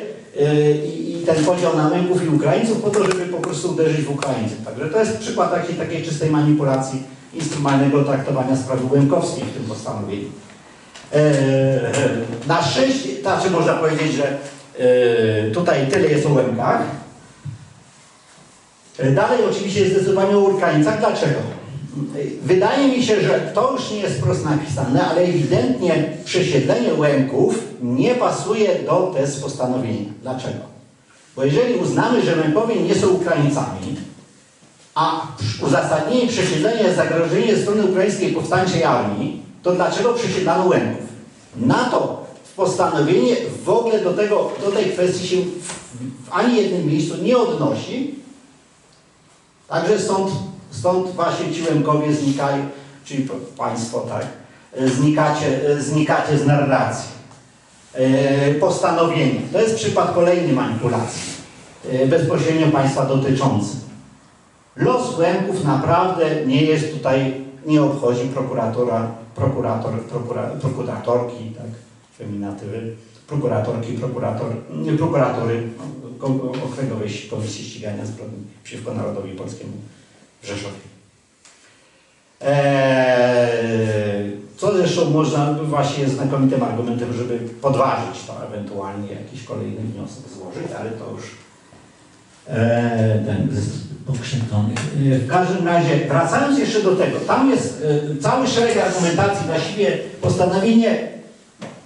Speaker 4: i ten podział na Łemków i Ukraińców po to, żeby po prostu uderzyć w Ukraińców. Także to jest przykład takiej czystej manipulacji instrumentalnego traktowania sprawy łemkowskiej w tym postanowieniu. Na szczęście, znaczy można powiedzieć, że tutaj tyle jest o Łemkach. Dalej oczywiście zdecydowanie o Ukraińcach. Dlaczego? Wydaje mi się, że to już nie jest wprost napisane, ale ewidentnie przesiedlenie Łemków nie pasuje do tez postanowienia. Dlaczego? Bo jeżeli uznamy, że Łemkowie nie są Ukraińcami, a uzasadnienie przesiedlenia jest zagrożenie ze strony ukraińskiej powstańczej armii, to dlaczego przesiedlano Łemków? Na to postanowienie w ogóle do tej kwestii się w ani jednym miejscu nie odnosi. Także stąd właśnie ci Łemkowie znikają, czyli państwo, tak, znikacie z narracji. Postanowienie. To jest przykład kolejnej manipulacji, bezpośrednio państwa dotyczący. Los Łemków naprawdę nie jest tutaj, nie obchodzi prokuratorki, tak, feminatywy, prokuratory Okręgowej Komisji Ścigania Zbrodni przeciwko Narodowi Polskiemu w Rzeszowie. Co zresztą można właśnie jest znakomitym argumentem, żeby podważyć to, ewentualnie jakiś kolejny wniosek złożyć, ale to już pokrzywdzonych. W każdym razie, wracając jeszcze do tego, tam jest cały szereg argumentacji, właściwie postanowienie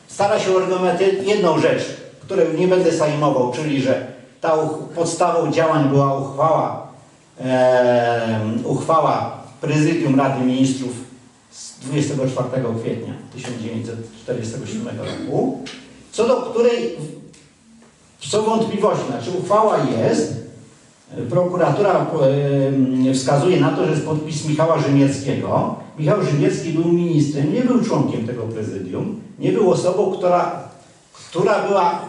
Speaker 4: stara się argumentować jedną rzecz, której nie będę zajmował, czyli że podstawą działań była uchwała Prezydium Rady Ministrów z 24 kwietnia 1947 roku, co do której są wątpliwości. Znaczy uchwała jest, prokuratura wskazuje na to, że jest podpis Michała Rzymierskiego. Michał Rzymierski był ministrem, nie był członkiem tego prezydium, nie był osobą, która była,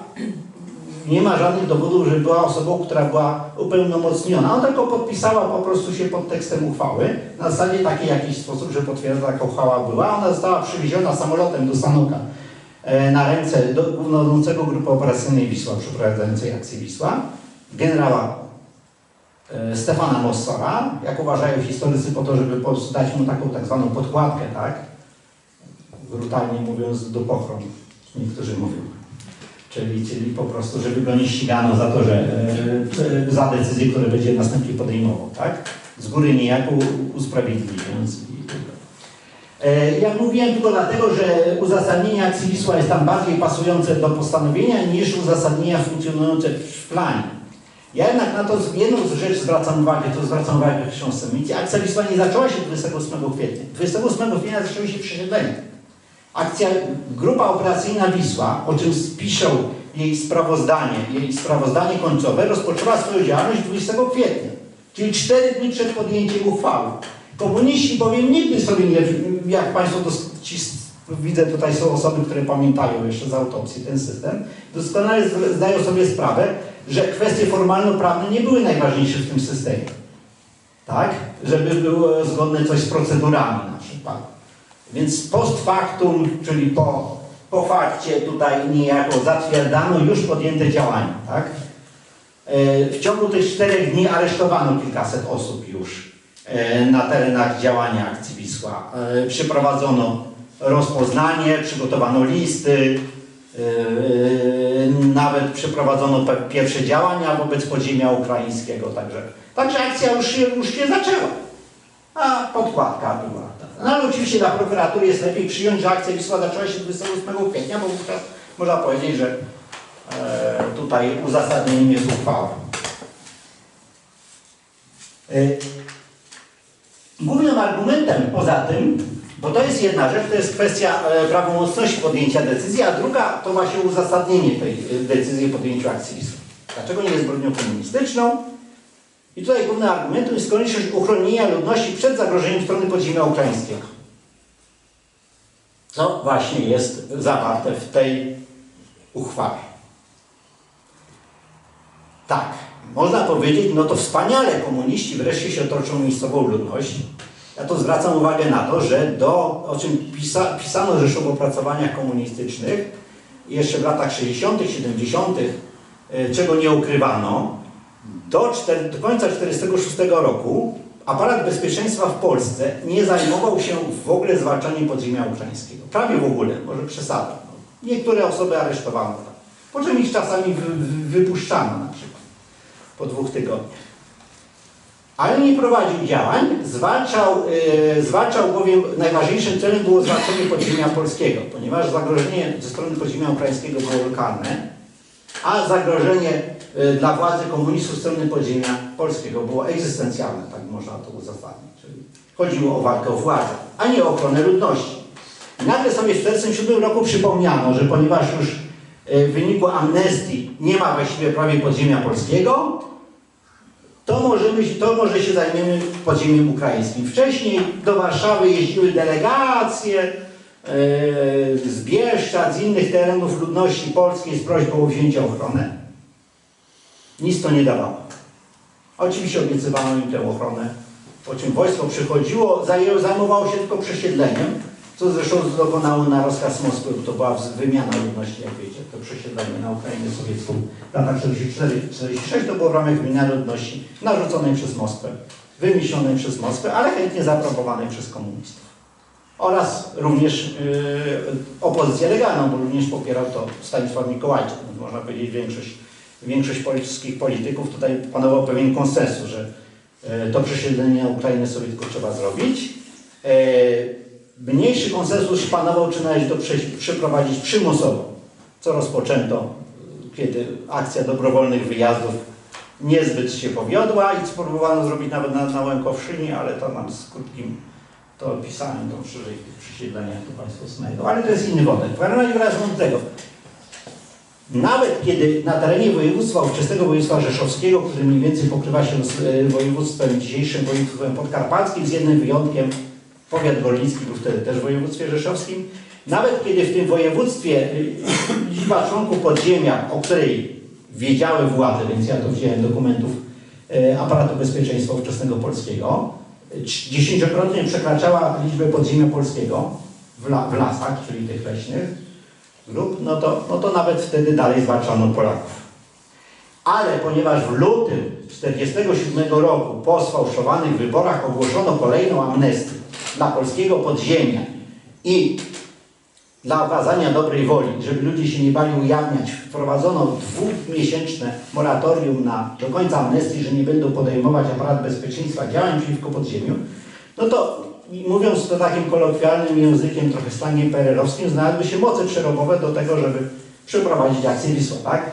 Speaker 4: nie ma żadnych dowodów, że była osobą, która była upełnomocniona. Ona tylko podpisała po prostu się pod tekstem uchwały, na zasadzie takiej jakiś sposób, że potwierdza, taka uchwała była. Ona została przywieziona samolotem do Sanoka na ręce do głównodowodzącego Grupy Operacyjnej Wisła, przeprowadzającej akcję Wisła, generała Stefana Mossora, jak uważają historycy, po to, żeby dać mu taką tak zwaną podkładkę, tak? Brutalnie mówiąc, do pochron, niektórzy mówią. Czyli po prostu, żeby go nie ścigano za to, że za decyzje, które będzie następnie podejmował, tak? Z góry niejako usprawiedliwiając. Jak mówiłem tylko dlatego, że uzasadnienie akcji Wisła jest tam bardziej pasujące do postanowienia niż uzasadnienia funkcjonujące w planie. Ja jednak na to jedną rzecz zwracam uwagę, w książce. Akcja Wisła nie zaczęła się 28 kwietnia. 28 kwietnia zaczęło się przesiedlenie. Grupa operacyjna Wisła, o czym piszą jej sprawozdanie końcowe, rozpoczęła swoją działalność 20 kwietnia, czyli 4 dni przed podjęciem uchwały. Komuniści bowiem nigdy sobie nie, jak Państwo widzę, tutaj są osoby, które pamiętają jeszcze z autopsji ten system, doskonale zdają sobie sprawę, że kwestie formalno-prawne nie były najważniejsze w tym systemie. Tak? Żeby było zgodne coś z procedurami na przykład. Więc post factum, czyli po fakcie tutaj niejako zatwierdzano już podjęte działania. Tak? W ciągu tych 4 dni aresztowano kilkaset osób już na terenach działania akcji Wisła. Przeprowadzono rozpoznanie, przygotowano listy, nawet przeprowadzono pierwsze działania wobec podziemia ukraińskiego. Także akcja już się zaczęła, a podkładka była. No ale oczywiście dla prokuratury jest lepiej przyjąć, że akcja Wisła zaczęła się 28 kwietnia, bo wówczas można powiedzieć, że tutaj uzasadnieniem jest uchwała. Głównym argumentem poza tym, bo to jest jedna rzecz, to jest kwestia prawomocności podjęcia decyzji, a druga to właśnie uzasadnienie tej decyzji o podjęciu akcji Wisła. Dlaczego nie jest zbrodnią komunistyczną? I tutaj głównym argumentem jest konieczność uchronienia ludności przed zagrożeniem strony podziemia ukraińskiego. Co właśnie jest zawarte w tej uchwale. Tak, można powiedzieć, no to wspaniale, komuniści wreszcie się otoczą miejscową ludność. Ja tu zwracam uwagę na to, że o czym pisano zresztą w opracowaniach komunistycznych jeszcze w latach 60., 70., czego nie ukrywano, do końca 1946 roku aparat bezpieczeństwa w Polsce nie zajmował się w ogóle zwalczaniem podziemia ukraińskiego. Prawie w ogóle, może przesadzam. Niektóre osoby aresztowano, po czym ich czasami wypuszczano na przykład po 2 tygodniach. Ale nie prowadził działań, zwalczał bowiem, najważniejszym celem było zwalczenie podziemia polskiego, ponieważ zagrożenie ze strony podziemia ukraińskiego było lokalne, a zagrożenie dla władzy komunistów ze strony podziemia polskiego było egzystencjalne, tak można to uzasadnić. Czyli chodziło o walkę o władzę, a nie o ochronę ludności. I nagle sobie w 1947 roku przypomniano, że ponieważ już w wyniku amnestii nie ma właściwie prawie podziemia polskiego, to może się zajmiemy podziemiem ukraińskim. Wcześniej do Warszawy jeździły delegacje z Bieszczad, z innych terenów ludności polskiej z prośbą o wzięcie ochronę. Nic to nie dawało. Oczywiście obiecywano im tę ochronę, po czym wojsko przychodziło, zajmowało się tylko przesiedleniem, co zresztą dokonało na rozkaz Moskwy, bo to była wymiana ludności, jak wiecie, to przesiedlenie na Ukrainę sowiecką w latach 44-46 to było w ramach wymiany ludności narzuconej przez Moskwę, wymyślonej przez Moskwę, ale chętnie zaaprobowanej przez komunistów. Oraz również opozycję legalną, bo również popierał to Stanisław Mikołajczyk. Można powiedzieć, większość polskich polityków tutaj panował pewien konsensus, że to przesiedlenie na Ukrainę sowiecką trzeba zrobić. Mniejszy konsensus panował, czy należy to przeprowadzić przymusowo, co rozpoczęto, kiedy akcja dobrowolnych wyjazdów niezbyt się powiodła i spróbowano zrobić nawet na Łękowszynie, ale to nam z krótkim, to opisałem to szerzej w tych przesiedleniach, to Państwo znajdą, ale to jest inny wątek. W każdym razie wracając do tego, nawet kiedy na terenie województwa, ówczesnego województwa rzeszowskiego, który mniej więcej pokrywa się z województwem dzisiejszym, województwem podkarpackim, z jednym wyjątkiem, powiat gorlicki był wtedy też w województwie rzeszowskim, nawet kiedy w tym województwie liczba członków podziemia, o której wiedziały władze, więc ja to wziąłem dokumentów aparatu bezpieczeństwa ówczesnego polskiego, 10-krotnie przekraczała liczbę podziemia polskiego w lasach, czyli tych leśnych grup, no to nawet wtedy dalej zwalczano Polaków. Ale ponieważ w lutym 1947 roku po sfałszowanych wyborach ogłoszono kolejną amnestię dla polskiego podziemia i dla okazania dobrej woli, żeby ludzie się nie bali ujawniać, wprowadzono 2-miesięczne moratorium do końca amnestii, że nie będą podejmować aparat bezpieczeństwa działań przeciwko podziemiu, no to mówiąc to takim kolokwialnym językiem, trochę slangiem PRL-owskim, znalazły się moce przerobowe do tego, żeby przeprowadzić akcję Wisła, tak?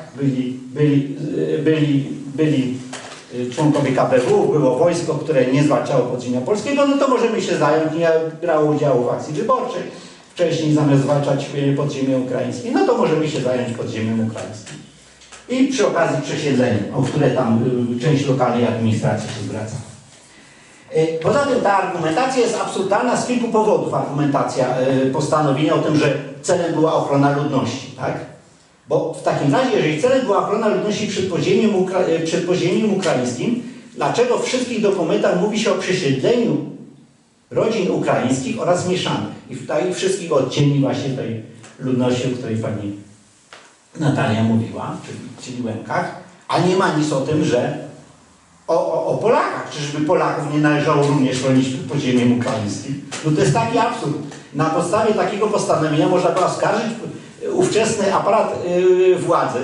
Speaker 4: Byli członkowie KPW, było wojsko, które nie zwalczało podziemia polskiego, no to możemy się zająć, nie brało udziału w akcji wyborczej. Wcześniej zamiast zwalczać podziemie ukraińskie, no to możemy się zająć podziemiem ukraińskim. I przy okazji przesiedleniem, o które tam część lokalnej administracji się zwraca. Poza tym ta argumentacja jest absurdalna z kilku powodów. Argumentacja postanowienia o tym, że celem była ochrona ludności, tak? Bo w takim razie, jeżeli celem była ochrona ludności przed podziemiem ukraińskim, dlaczego w wszystkich dokumentach mówi się o przesiedleniu rodzin ukraińskich oraz mieszanych i w wszystkich odcieni właśnie tej ludności, o której pani Natalia mówiła, czyli Łemkach, a nie ma nic o tym, że o Polakach, czyżby Polaków nie należało również chronić przed podziemiem ukraińskim. No to jest taki absurd. Na podstawie takiego postanowienia można by oskarżyć ówczesny aparat władzy,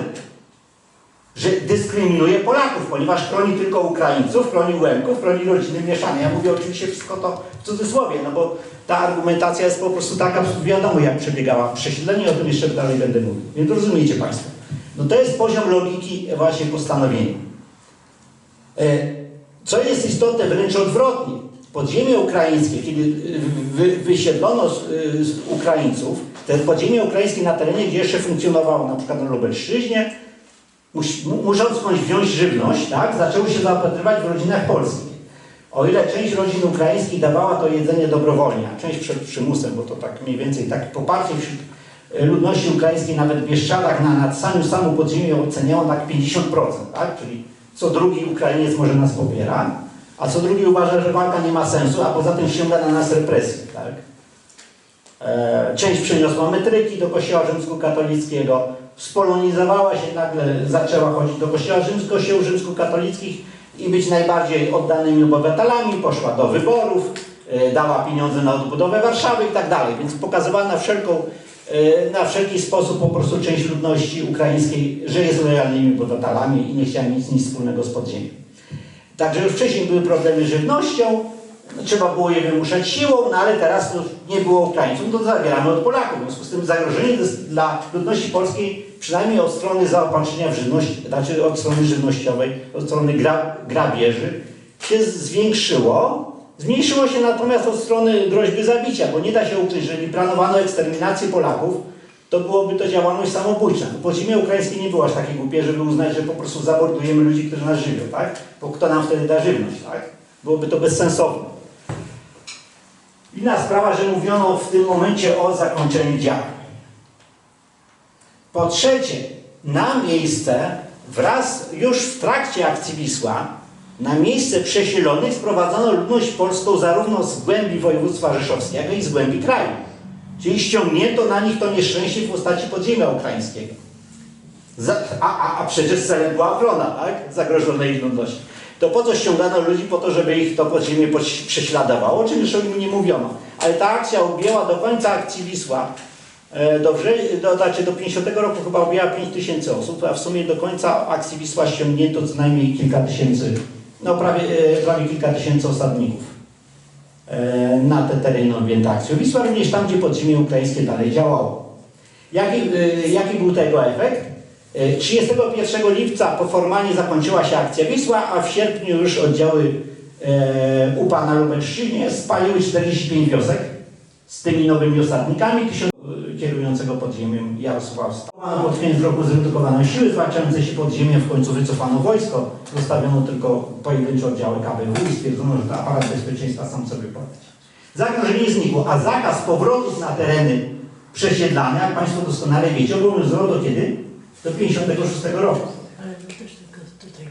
Speaker 4: że dyskryminuje Polaków, ponieważ chroni tylko Ukraińców, chroni Łemków, chroni rodziny mieszane. Ja mówię oczywiście wszystko to w cudzysłowie, no bo ta argumentacja jest po prostu taka, wiadomo jak przebiegała przesiedlenie, o tym jeszcze dalej będę mówił. Więc rozumiecie Państwo. No to jest poziom logiki właśnie postanowienia. Co jest istotne, wręcz odwrotnie. Podziemie ukraińskie, kiedy wysiedlono Ukraińców, te podziemie ukraińskie na terenie, gdzie jeszcze funkcjonowało, na przykład na Lubelszczyźnie, musząc skądś wziąć żywność, tak, zaczęły się zaopatrywać w rodzinach polskich. O ile część rodzin ukraińskich dawała to jedzenie dobrowolnie, a część przed przymusem, bo to tak mniej więcej tak poparcie wśród ludności ukraińskiej, nawet w Bieszczadach na samym podziemiu oceniało tak 50%, tak, czyli co drugi Ukrainiec może nas popiera. a co drugi uważa, że walka nie ma sensu, a poza tym ściąga na nas represji. Tak? Część przeniosła metryki do kościoła rzymskokatolickiego, spolonizowała się nagle, zaczęła chodzić do kościołów rzymskokatolickich i być najbardziej oddanymi obywatelami, poszła do wyborów, dała pieniądze na odbudowę Warszawy i tak dalej, więc pokazywała na wszelki sposób po prostu część ludności ukraińskiej, że jest lojalnymi obywatelami i nie chciała mieć nic wspólnego z podziemiem. Także już wcześniej były problemy z żywnością, trzeba było je wymuszać siłą, no ale teraz już nie było Ukraińców, to zabieramy od Polaków. W związku z tym zagrożenie dla ludności polskiej, przynajmniej od strony zaopatrzenia w żywność, znaczy od strony żywnościowej, od strony grabieży, się zwiększyło. Zmniejszyło się natomiast od strony groźby zabicia, bo nie da się ukryć, że jeżeli planowano eksterminację Polaków, to byłoby to działalność samobójcza. Podziemie ukraińskie nie było aż takie głupie, żeby uznać, że po prostu zamordujemy ludzi, którzy nas żywią, tak? Bo kto nam wtedy da żywność, tak? Byłoby to bezsensowne. Inna sprawa, że mówiono w tym momencie o zakończeniu działań. Po trzecie, na miejsce, wraz już w trakcie akcji Wisła, na miejsce przesiedlonych sprowadzono ludność polską zarówno z głębi województwa rzeszowskiego i z głębi kraju. Czyli ściągnięto na nich to nieszczęście w postaci podziemia ukraińskiego. A przecież celem była ochrona, tak? Zagrożonej ludności. To po co ściągano ludzi? Po to, żeby ich to podziemie prześladowało, o czym już o nim nie mówiono. Ale ta akcja objęła do końca akcji Wisła, do 50 roku chyba objęła 5000 osób, a w sumie do końca akcji Wisła ściągnięto co najmniej kilka tysięcy, no prawie kilka tysięcy osadników na te tereny objęte akcją Wisła, również tam, gdzie podziemie ukraińskie dalej działało. Jaki był tego efekt? 31 lipca formalnie zakończyła się akcja Wisła, a w sierpniu już oddziały UPA na Lubelszczyźnie spaliły 45 wiosek z tymi nowymi osadnikami, kierującego podziemiem Jarosława Stalina. Pod koniec roku zredukowano siły zwalczające się podziemiem, w końcu wycofano wojsko, zostawiono tylko pojedyncze oddziały KBW i stwierdzono, że to aparat bezpieczeństwa sam sobie poradzi. Zagrożenie znikło, a zakaz powrotów na tereny przesiedlane, jak Państwo doskonale wiecie, obowiązywał do kiedy? Do 56 roku.
Speaker 5: Ale to też tylko tutaj.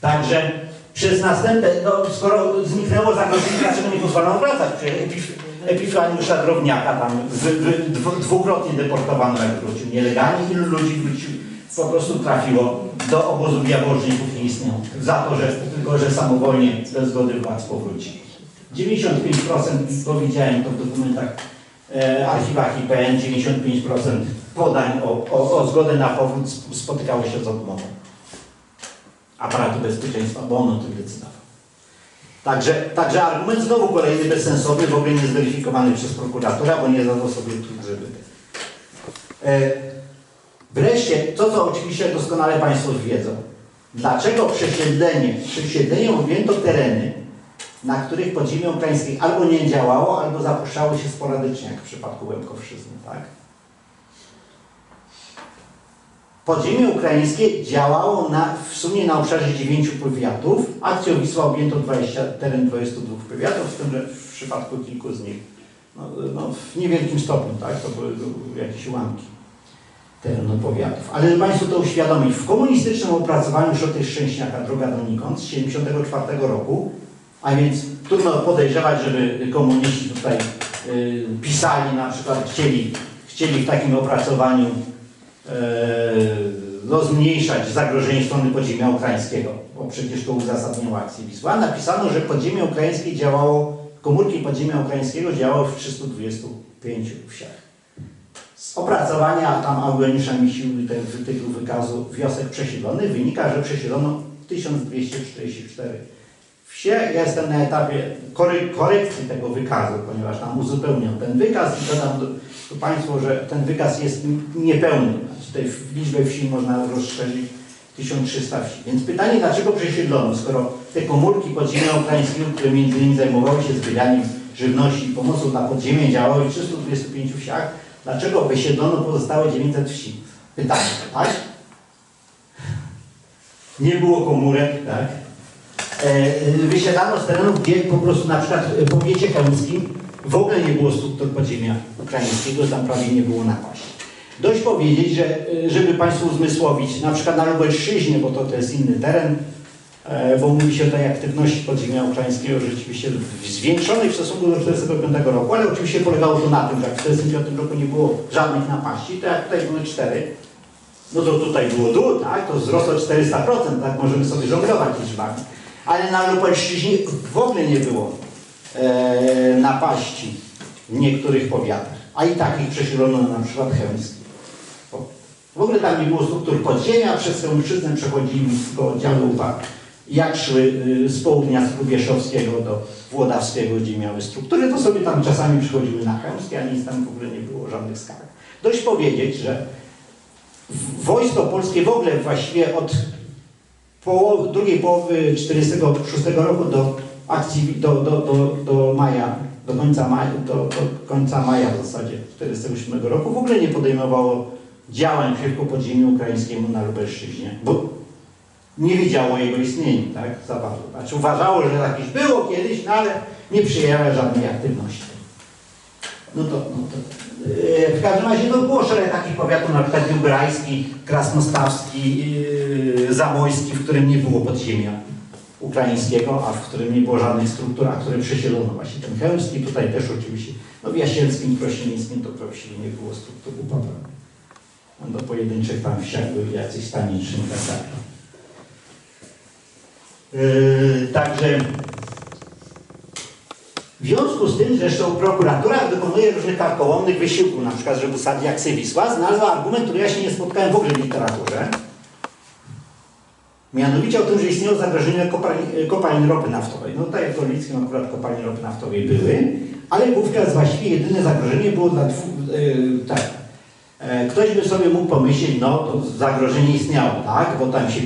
Speaker 4: Także przez następne, no, skoro zniknęło zagrożenie, dlaczego nie pozwolono wracać? Epifaniusza Drobniaka tam dwukrotnie deportowano, jak wrócił nielegalnie. Ilu ludzi po prostu trafiło do obozów jaworzników nie istniało. Za to, że tylko, że samowolnie, bez zgody władz powróci. 95%, powiedziałem to w dokumentach archiwach IPN, 95% podań o zgodę na powrót spotykało się z odmową aparatu bezpieczeństwa, bo on o tym decydował. Także argument znowu kolejny bezsensowny, w ogóle nie zweryfikowany przez prokuratora, bo nie zadał sobie trud, żeby... Wreszcie, to co oczywiście doskonale Państwo wiedzą, dlaczego przesiedleniem objęto tereny, na których podziemie ukraińskie albo nie działało, albo zapuszczało się sporadycznie, jak w przypadku Łemkowszczyzny, tak? Podziemie ukraińskie działało w sumie na obszarze 9 powiatów. Akcją Wisła objęto teren 22 powiatów, z tym, że w przypadku kilku z nich w niewielkim stopniu, tak? To były jakieś ułamki terenu powiatów. Ale żeby Państwu to uświadomić, w komunistycznym opracowaniu Szoty Szczęśniaka Droga donikąd z 1974 roku, a więc trudno podejrzewać, żeby komuniści tutaj pisali, na przykład chcieli w takim opracowaniu zmniejszać zagrożenie strony podziemia ukraińskiego, bo przecież to uzasadniało akcję Wisła. Napisano, że podziemie ukraińskie komórki podziemia ukraińskiego działały w 325 wsiach. Z opracowania tam Eugeniusza Misiły, tego wykazu wiosek przesiedlonych, wynika, że przesiedlono 1244 wsie. Ja jestem na etapie korekcji tego wykazu, ponieważ tam uzupełniam ten wykaz i dodam Państwu, że ten wykaz jest niepełny. Tutaj liczbę wsi można rozszerzyć 1300 wsi. Więc pytanie, dlaczego przesiedlono, skoro te komórki podziemia ukraińskiego, które między innymi zajmowały się zbieraniem żywności i pomocą dla podziemia, działały w 325 wsiach, dlaczego wysiedlono pozostałe 900 wsi? Pytanie, tak? Nie było komórek, tak? Wysiadano z terenów, gdzie po prostu na przykład w powiecie chełmskim w ogóle nie było struktur podziemia ukraińskiego, tam prawie nie było napaści. Dość powiedzieć, że żeby Państwu uzmysłowić, na przykład na Lubelszczyźnie, bo to jest inny teren, bo mówi się o tej aktywności podziemia ukraińskiego rzeczywiście zwiększonej w stosunku do 1945 roku, ale oczywiście polegało to na tym, że jak w 1945 roku nie było żadnych napaści, to jak tutaj były 4, no to tutaj było dół, tak? To wzrosło 400%, tak? Możemy sobie żonglować liczbami. Ale na Lubelszczyźnie w ogóle nie było napaści w niektórych powiatach, a i tak ich przesielono na przykład chełmski. W ogóle tam nie było struktur podziemia, przez Chełmszczyznę przechodzili do oddziału UPA. Jak szły z południa, z Hrubieszowskiego do Włodawskiego, gdzie miały struktury, to sobie tam czasami przychodziły na chełmskie, a nic tam w ogóle nie było, żadnych skarg. Dość powiedzieć, że wojsko polskie w ogóle właściwie od drugiej połowy 1946 roku do akcji, do maja, do końca maja w zasadzie 1947 roku w ogóle nie podejmowało działań przeciwko podziemiu ukraińskiemu na Lubelszczyźnie, bo nie wiedziało jego istnieniu, tak, za bardzo. Znaczy uważało, że jakieś było kiedyś, no ale nie przyjęło żadnej aktywności. W każdym razie no, było szereg takich powiatów, na przykład Biłgrajski, Krasnostawski, Zamojski, w którym nie było podziemia ukraińskiego, a w którym nie było żadnych struktur, a które przesielono właśnie ten chełmski, tutaj też oczywiście, no w Jasielskim, Krosinickim to właściwie nie było struktur UPA. Do pojedynczych tam wsiach byli jacyś staniczni i tak dalej. Także w związku z tym, zresztą prokuratura dokonuje różnych karkołomnych wysiłków, na przykład, żeby usadzić aksję Wisła, znalazła argument, który ja się nie spotkałem w ogóle w literaturze. Mianowicie o tym, że istniało zagrożenie kopalń ropy naftowej. No tutaj w Gorlickim akurat kopalnie ropy naftowej były, ale wówczas właściwie jedyne zagrożenie było dla ktoś by sobie mógł pomyśleć, no to zagrożenie istniało, tak? Bo tam się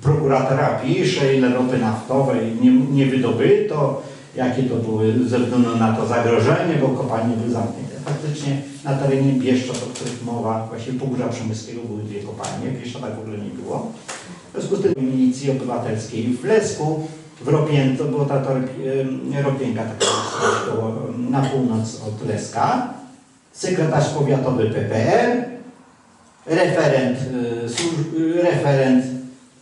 Speaker 4: prokuratora pisze, ile ropy naftowej nie wydobyto, jakie to były ze względu na to zagrożenie, bo kopalnie były zamknięte. Faktycznie na terenie Bieszczad, o których mowa, właściwie Pogórza Przemyskiego były 2 kopalnie, w Bieszczadach w ogóle nie było. W związku z tym milicji obywatelskiej w Lesku, w Ropięce, to była ta Ropięka taka na północ od Leska, sekretarz powiatowy PPR, referent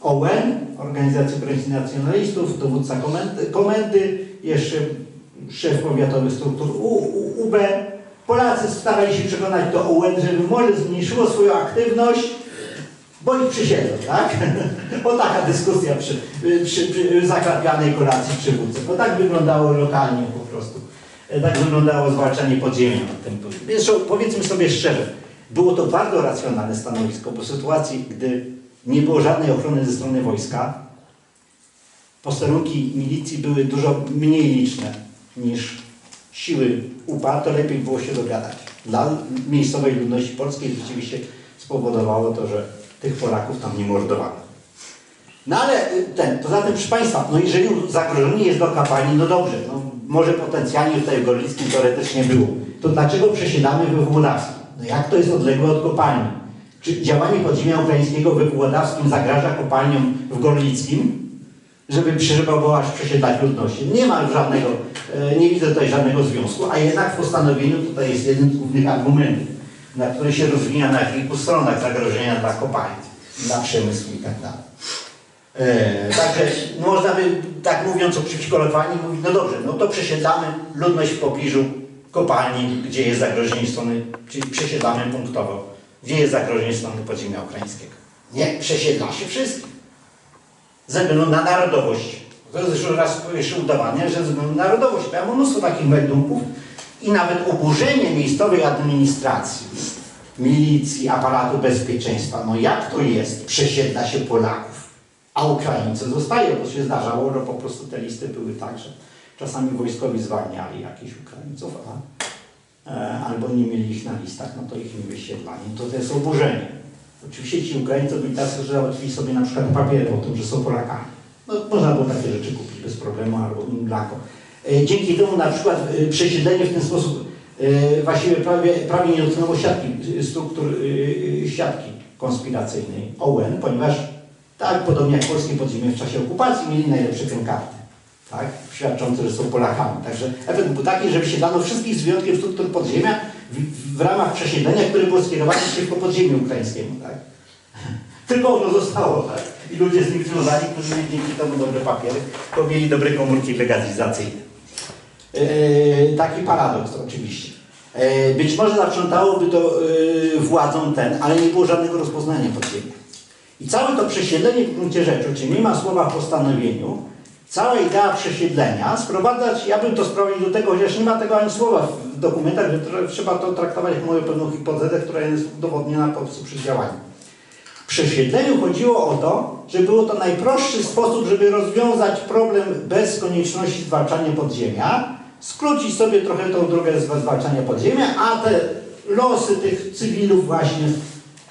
Speaker 4: ON, Organizacji Ukraińskich Nacjonalistów, dowódca komendy, jeszcze szef powiatowych struktur UB. Polacy starali się przekonać do ON, żeby może zmniejszyło swoją aktywność, bo ich przysiedzą, tak? Bo taka dyskusja przy zakrapianej kolacji przywódcy. Bo tak wyglądało lokalnie po prostu. Tak wyglądało zwalczanie podziemia na tym. Zresztą powiedzmy sobie szczerze, było to bardzo racjonalne stanowisko, bo w sytuacji, gdy nie było żadnej ochrony ze strony wojska, posterunki milicji były dużo mniej liczne niż siły UPA, to lepiej było się dogadać. Dla miejscowej ludności polskiej rzeczywiście spowodowało to, że tych Polaków tam nie mordowano. No ale poza tym, proszę Państwa, no jeżeli zagrożenie jest do kopalni, no dobrze, no może potencjalnie tutaj w Gorlickim teoretycznie było. To dlaczego przesiedlamy we Włodawskim? No jak to jest odległe od kopalni? Czy działanie podziemia ukraińskiego we Włodawskim zagraża kopalniom w Gorlickim, żeby trzeba aż przesiedlać ludności? Nie ma żadnego, nie widzę tutaj żadnego związku, a jednak w postanowieniu tutaj jest jeden z głównych argumentów, na który się rozwija na kilku stronach zagrożenia dla kopalni, dla przemysłu i tak dalej. Także no można by, tak mówiąc oczywiście kolokwialnie, mówić, no dobrze, no to przesiedlamy ludność w pobliżu kopalni, gdzie jest zagrożenie strony, czyli przesiedlamy punktowo, gdzie jest zagrożenie strony podziemia ukraińskiego. Nie, przesiedla się wszystkich. Ze względu na narodowość. To jest już raz jeszcze udawanie, że ze względu na narodowość. Miałem mnóstwo takich meldunków i nawet oburzenie miejscowej administracji, milicji, aparatu bezpieczeństwa. No jak to jest? Przesiedla się Polaków, a Ukraińcy zostają. To się zdarzało, że po prostu te listy były tak, że czasami wojskowi zwalniali jakichś Ukraińców, albo nie mieli ich na listach, no to ich nie wysiedlali. To jest oburzenie. Oczywiście ci Ukraińcy byli tacy, że załatwili sobie na przykład papiery o tym, że są Polakami. No, można było takie rzeczy kupić bez problemu albo inglako. Dzięki temu na przykład przesiedlenie w ten sposób właściwie prawie nie dotknęło struktur siatki konspiracyjnej ON, ponieważ tak podobnie jak polskie podziemie w czasie okupacji mieli najlepsze karty, tak, świadczące, że są Polakami. Także efekt był taki, że wysiedlano wszystkich z wyjątkiem struktur podziemia w ramach przesiedlenia, które było skierowane przeciwko podziemiu ukraińskiemu. Tak. Tylko ono zostało. Tak. i ludzie z nim związani, którzy mieli dzięki temu dobre papiery, bo mieli dobre komórki legalizacyjne. Taki paradoks oczywiście. Być może zaprzątałoby to władzą ale nie było żadnego rozpoznania podziemia. I całe to przesiedlenie w gruncie rzeczy, czyli nie ma słowa w postanowieniu, cała idea przesiedlenia sprowadzać, ja bym to sprowadził do tego, chociaż nie ma tego ani słowa w dokumentach, że trzeba to traktować jako moją pewną hipotezę, która jest udowodniona po prostu przy działaniu. W przesiedleniu chodziło o to, że było to najprostszy sposób, żeby rozwiązać problem bez konieczności zwalczania podziemia, skrócić sobie trochę tą drogę zwalczania podziemia, a te losy tych cywilów właśnie,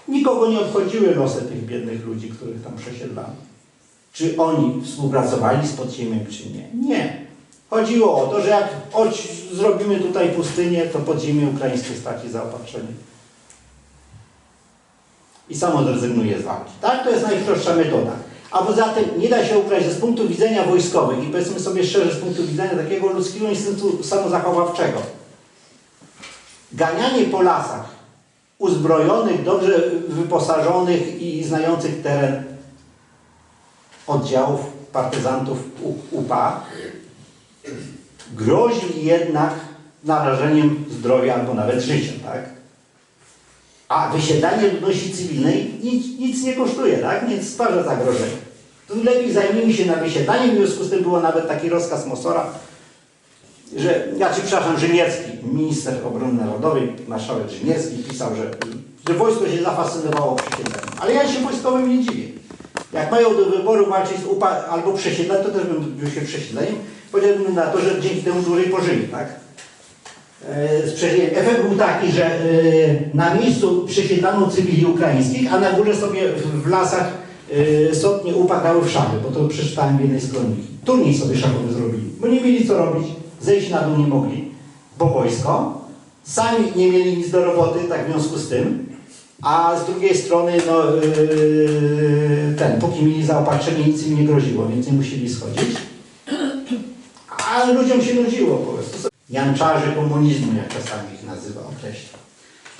Speaker 4: nikogo nie obchodziły losy tych biednych ludzi, których tam przesiedlano. Czy oni współpracowali z podziemiem, czy nie? Nie. Chodziło o to, że jak zrobimy tutaj pustynię, to podziemie ukraińskie straci zaopatrzenie. I samo zrezygnuje z walki. Tak? To jest najprostsza metoda. A poza tym nie da się ukraść, że z punktu widzenia wojskowych i powiedzmy sobie szczerze, z punktu widzenia takiego ludzkiego instynktu samozachowawczego, ganianie po lasach uzbrojonych, dobrze wyposażonych i znających teren oddziałów partyzantów UPA grozi jednak narażeniem zdrowia albo nawet życia, tak? A wysiedlanie ludności cywilnej nic nie kosztuje, tak? Nie stwarza zagrożenia. Tu lepiej zajmijmy się na wysiedlaniem, w związku z tym było nawet taki rozkaz Mosora, Żymierski, minister obrony narodowej, marszałek Żymierski pisał, że wojsko się zafascynowało przesiedleniem. Ale ja się wojskowym nie dziwię. Jak mają do wyboru walczyć z UPA albo przesiedlać, to też bym był się przesiedleniem. Powiedziałbym na to, że dzięki temu dłużej pożyli, tak? Efekt był taki, że na miejscu przesiedlano cywili ukraińskich, a na górze sobie w lasach sotnie UPA grały w szachy, bo to przeczytałem w jednej z kroniki. Turniej sobie szachowy zrobili, bo nie mieli co robić, zejść na dół nie mogli, bo wojsko, sami nie mieli nic do roboty, tak w związku z tym, a z drugiej strony, no, póki mieli zaopatrzenie, nic im nie groziło, więc nie musieli schodzić. A ludziom się nudziło po prostu. Janczarze komunizmu, jak czasami ich nazywa określa.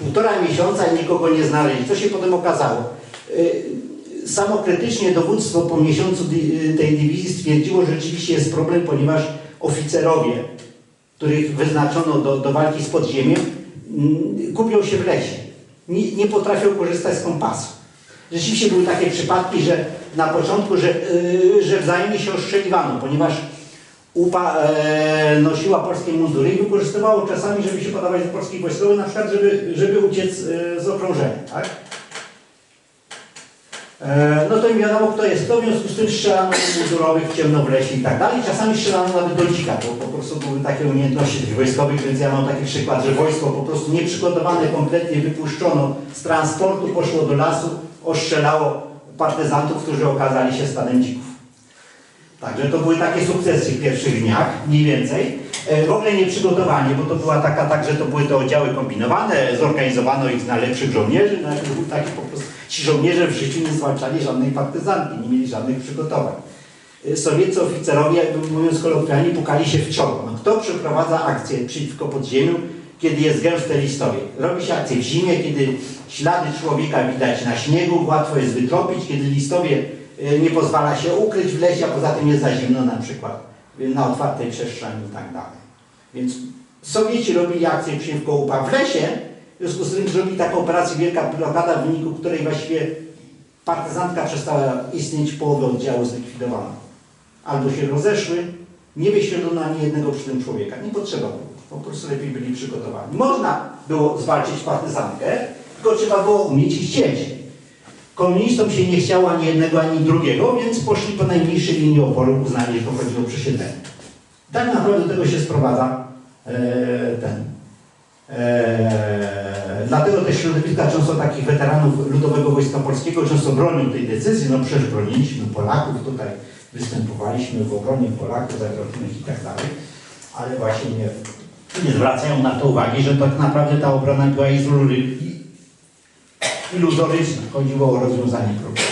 Speaker 4: 1,5 miesiąca i nikogo nie znaleźli. Co się potem okazało? Samokrytycznie dowództwo po miesiącu tej dywizji stwierdziło, że rzeczywiście jest problem, ponieważ oficerowie, których wyznaczono do walki z podziemiem, kupią się w lesie. Nie potrafią korzystać z kompasu. Rzeczywiście były takie przypadki, że na początku, że wzajemnie się ostrzeliwano, ponieważ UPA nosiła polskie mundury i wykorzystywało czasami, żeby się podawać do polskich wojskowych, na przykład, żeby uciec z okrążenia. Tak? No to nie wiadomo, kto jest kto, w związku z tym strzelano do mundurowych w ciemno w lesie i tak dalej. Czasami strzelano nawet do dzika, bo po prostu były takie umiejętności tych wojskowych, więc ja mam taki przykład, że wojsko po prostu nieprzygotowane kompletnie wypuszczono z transportu, poszło do lasu, ostrzelało partyzantów, którzy okazali się stadem dzików. Także to były takie sukcesy w pierwszych dniach, mniej więcej. W ogóle nieprzygotowanie, bo to była że to były te oddziały kombinowane, zorganizowano ich na lepszych żołnierzy, no był taki po prostu, ci żołnierze w życiu nie zwalczali żadnej partyzantki, nie mieli żadnych przygotowań. Sowieccy oficerowie, mówiąc kolokwialnie, pukali się w czoło. No, kto przeprowadza akcję przeciwko podziemiu, kiedy jest gęste listowie? Robi się akcję w zimie, kiedy ślady człowieka widać na śniegu, łatwo jest wytropić, kiedy listowie nie pozwala się ukryć w lesie, a poza tym jest za zimno na przykład na otwartej przestrzeni i tak dalej. Więc Sowieci robili akcję przeciwko UPA w lesie, w związku z tym zrobili taką operację Wielka Blokada, w wyniku której właściwie partyzantka przestała istnieć, połowę oddziału zlikwidowano. Albo się rozeszły, nie wyświetlono ani jednego przy tym człowieka. Nie potrzeba było. Po prostu lepiej byli przygotowani. Można było zwalczyć partyzantkę, tylko trzeba było umieć ich cięć. Komunistom się nie chciało ani jednego, ani drugiego, więc poszli po najmniejszej linii oporu, uznali, że to chodziło o przesiedlenie. Tak naprawdę do tego się sprowadza dlatego te środowiska często takich weteranów Ludowego Wojska Polskiego często bronią tej decyzji, no przecież broniliśmy Polaków, tutaj występowaliśmy w obronie Polaków zagrożonych i tak dalej, ale właśnie nie zwracają na to uwagi, że tak naprawdę ta obrona była iluzoryczna. Chodziło o rozwiązanie problemu.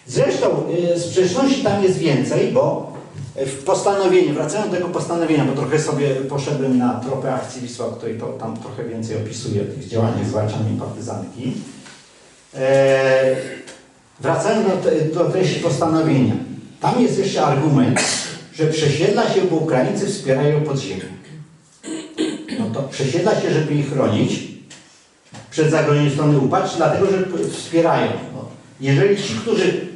Speaker 4: Zresztą sprzeczności tam jest więcej, bo w postanowieniu, wracając do tego postanowienia, bo trochę sobie poszedłem na tropę akcji Wisła, której to tam trochę więcej opisuje tych działań zwalczania partyzantki. wracając do treści postanowienia, tam jest jeszcze argument, że przesiedla się, bo Ukraińcy wspierają podziemie. No to przesiedla się, żeby ich chronić przed zagrożeniem strony UPA, czy dlatego, że wspierają. No, jeżeli ci, którzy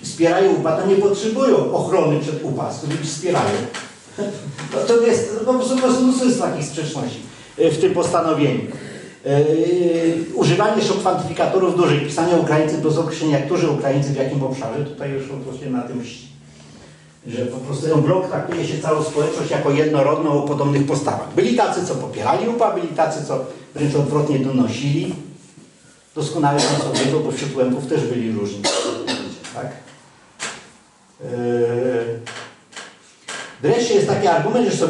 Speaker 4: wspierają UPA, to nie potrzebują ochrony przed UPA, z którymi wspierają. No to jest po prostu mnóstwo takich sprzeczności w tym postanowieniu. Używanie kwantyfikatorów dużych, pisanie Ukraińcy bez określenia, którzy Ukraińcy w jakim obszarze, tutaj już odnośnie na tym, że po prostu ten blok traktuje się całą społeczność jako jednorodną o podobnych postawach. Byli tacy, co popierali UPA, byli tacy, co wręcz odwrotnie donosili. Doskonale Państwo wiedzą, bo wśród łępów też byli różni. Tak? Wreszcie jest taki argument, że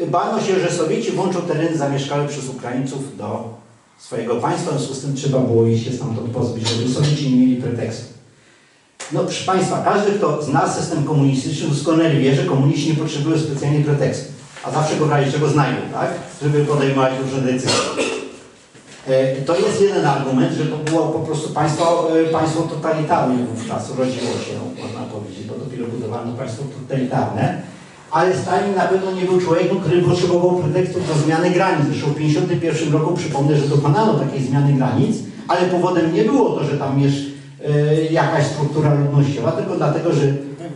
Speaker 4: bano się, że Sowieci włączą tereny zamieszkałe przez Ukraińców do swojego państwa, w związku z tym trzeba było ich się stamtąd pozbyć, żeby Sowieci nie mieli pretekstu. No proszę Państwa, każdy, kto zna system komunistyczny, doskonale wie, że komuniści nie potrzebują specjalnie pretekstu, a zawsze go w razie czego znajdą, tak? Żeby podejmować różne decyzje. To jest jeden argument, że to było po prostu państwo totalitarne wówczas, rodziło się, można powiedzieć, bo dopiero budowano państwo totalitarne. Ale Stalin na pewno nie był człowiekiem, który potrzebował pretekstu do zmiany granic. Zresztą w 1951 roku przypomnę, że dokonano takiej zmiany granic, ale powodem nie było to, że tam jest jakaś struktura ludnościowa, tylko dlatego, że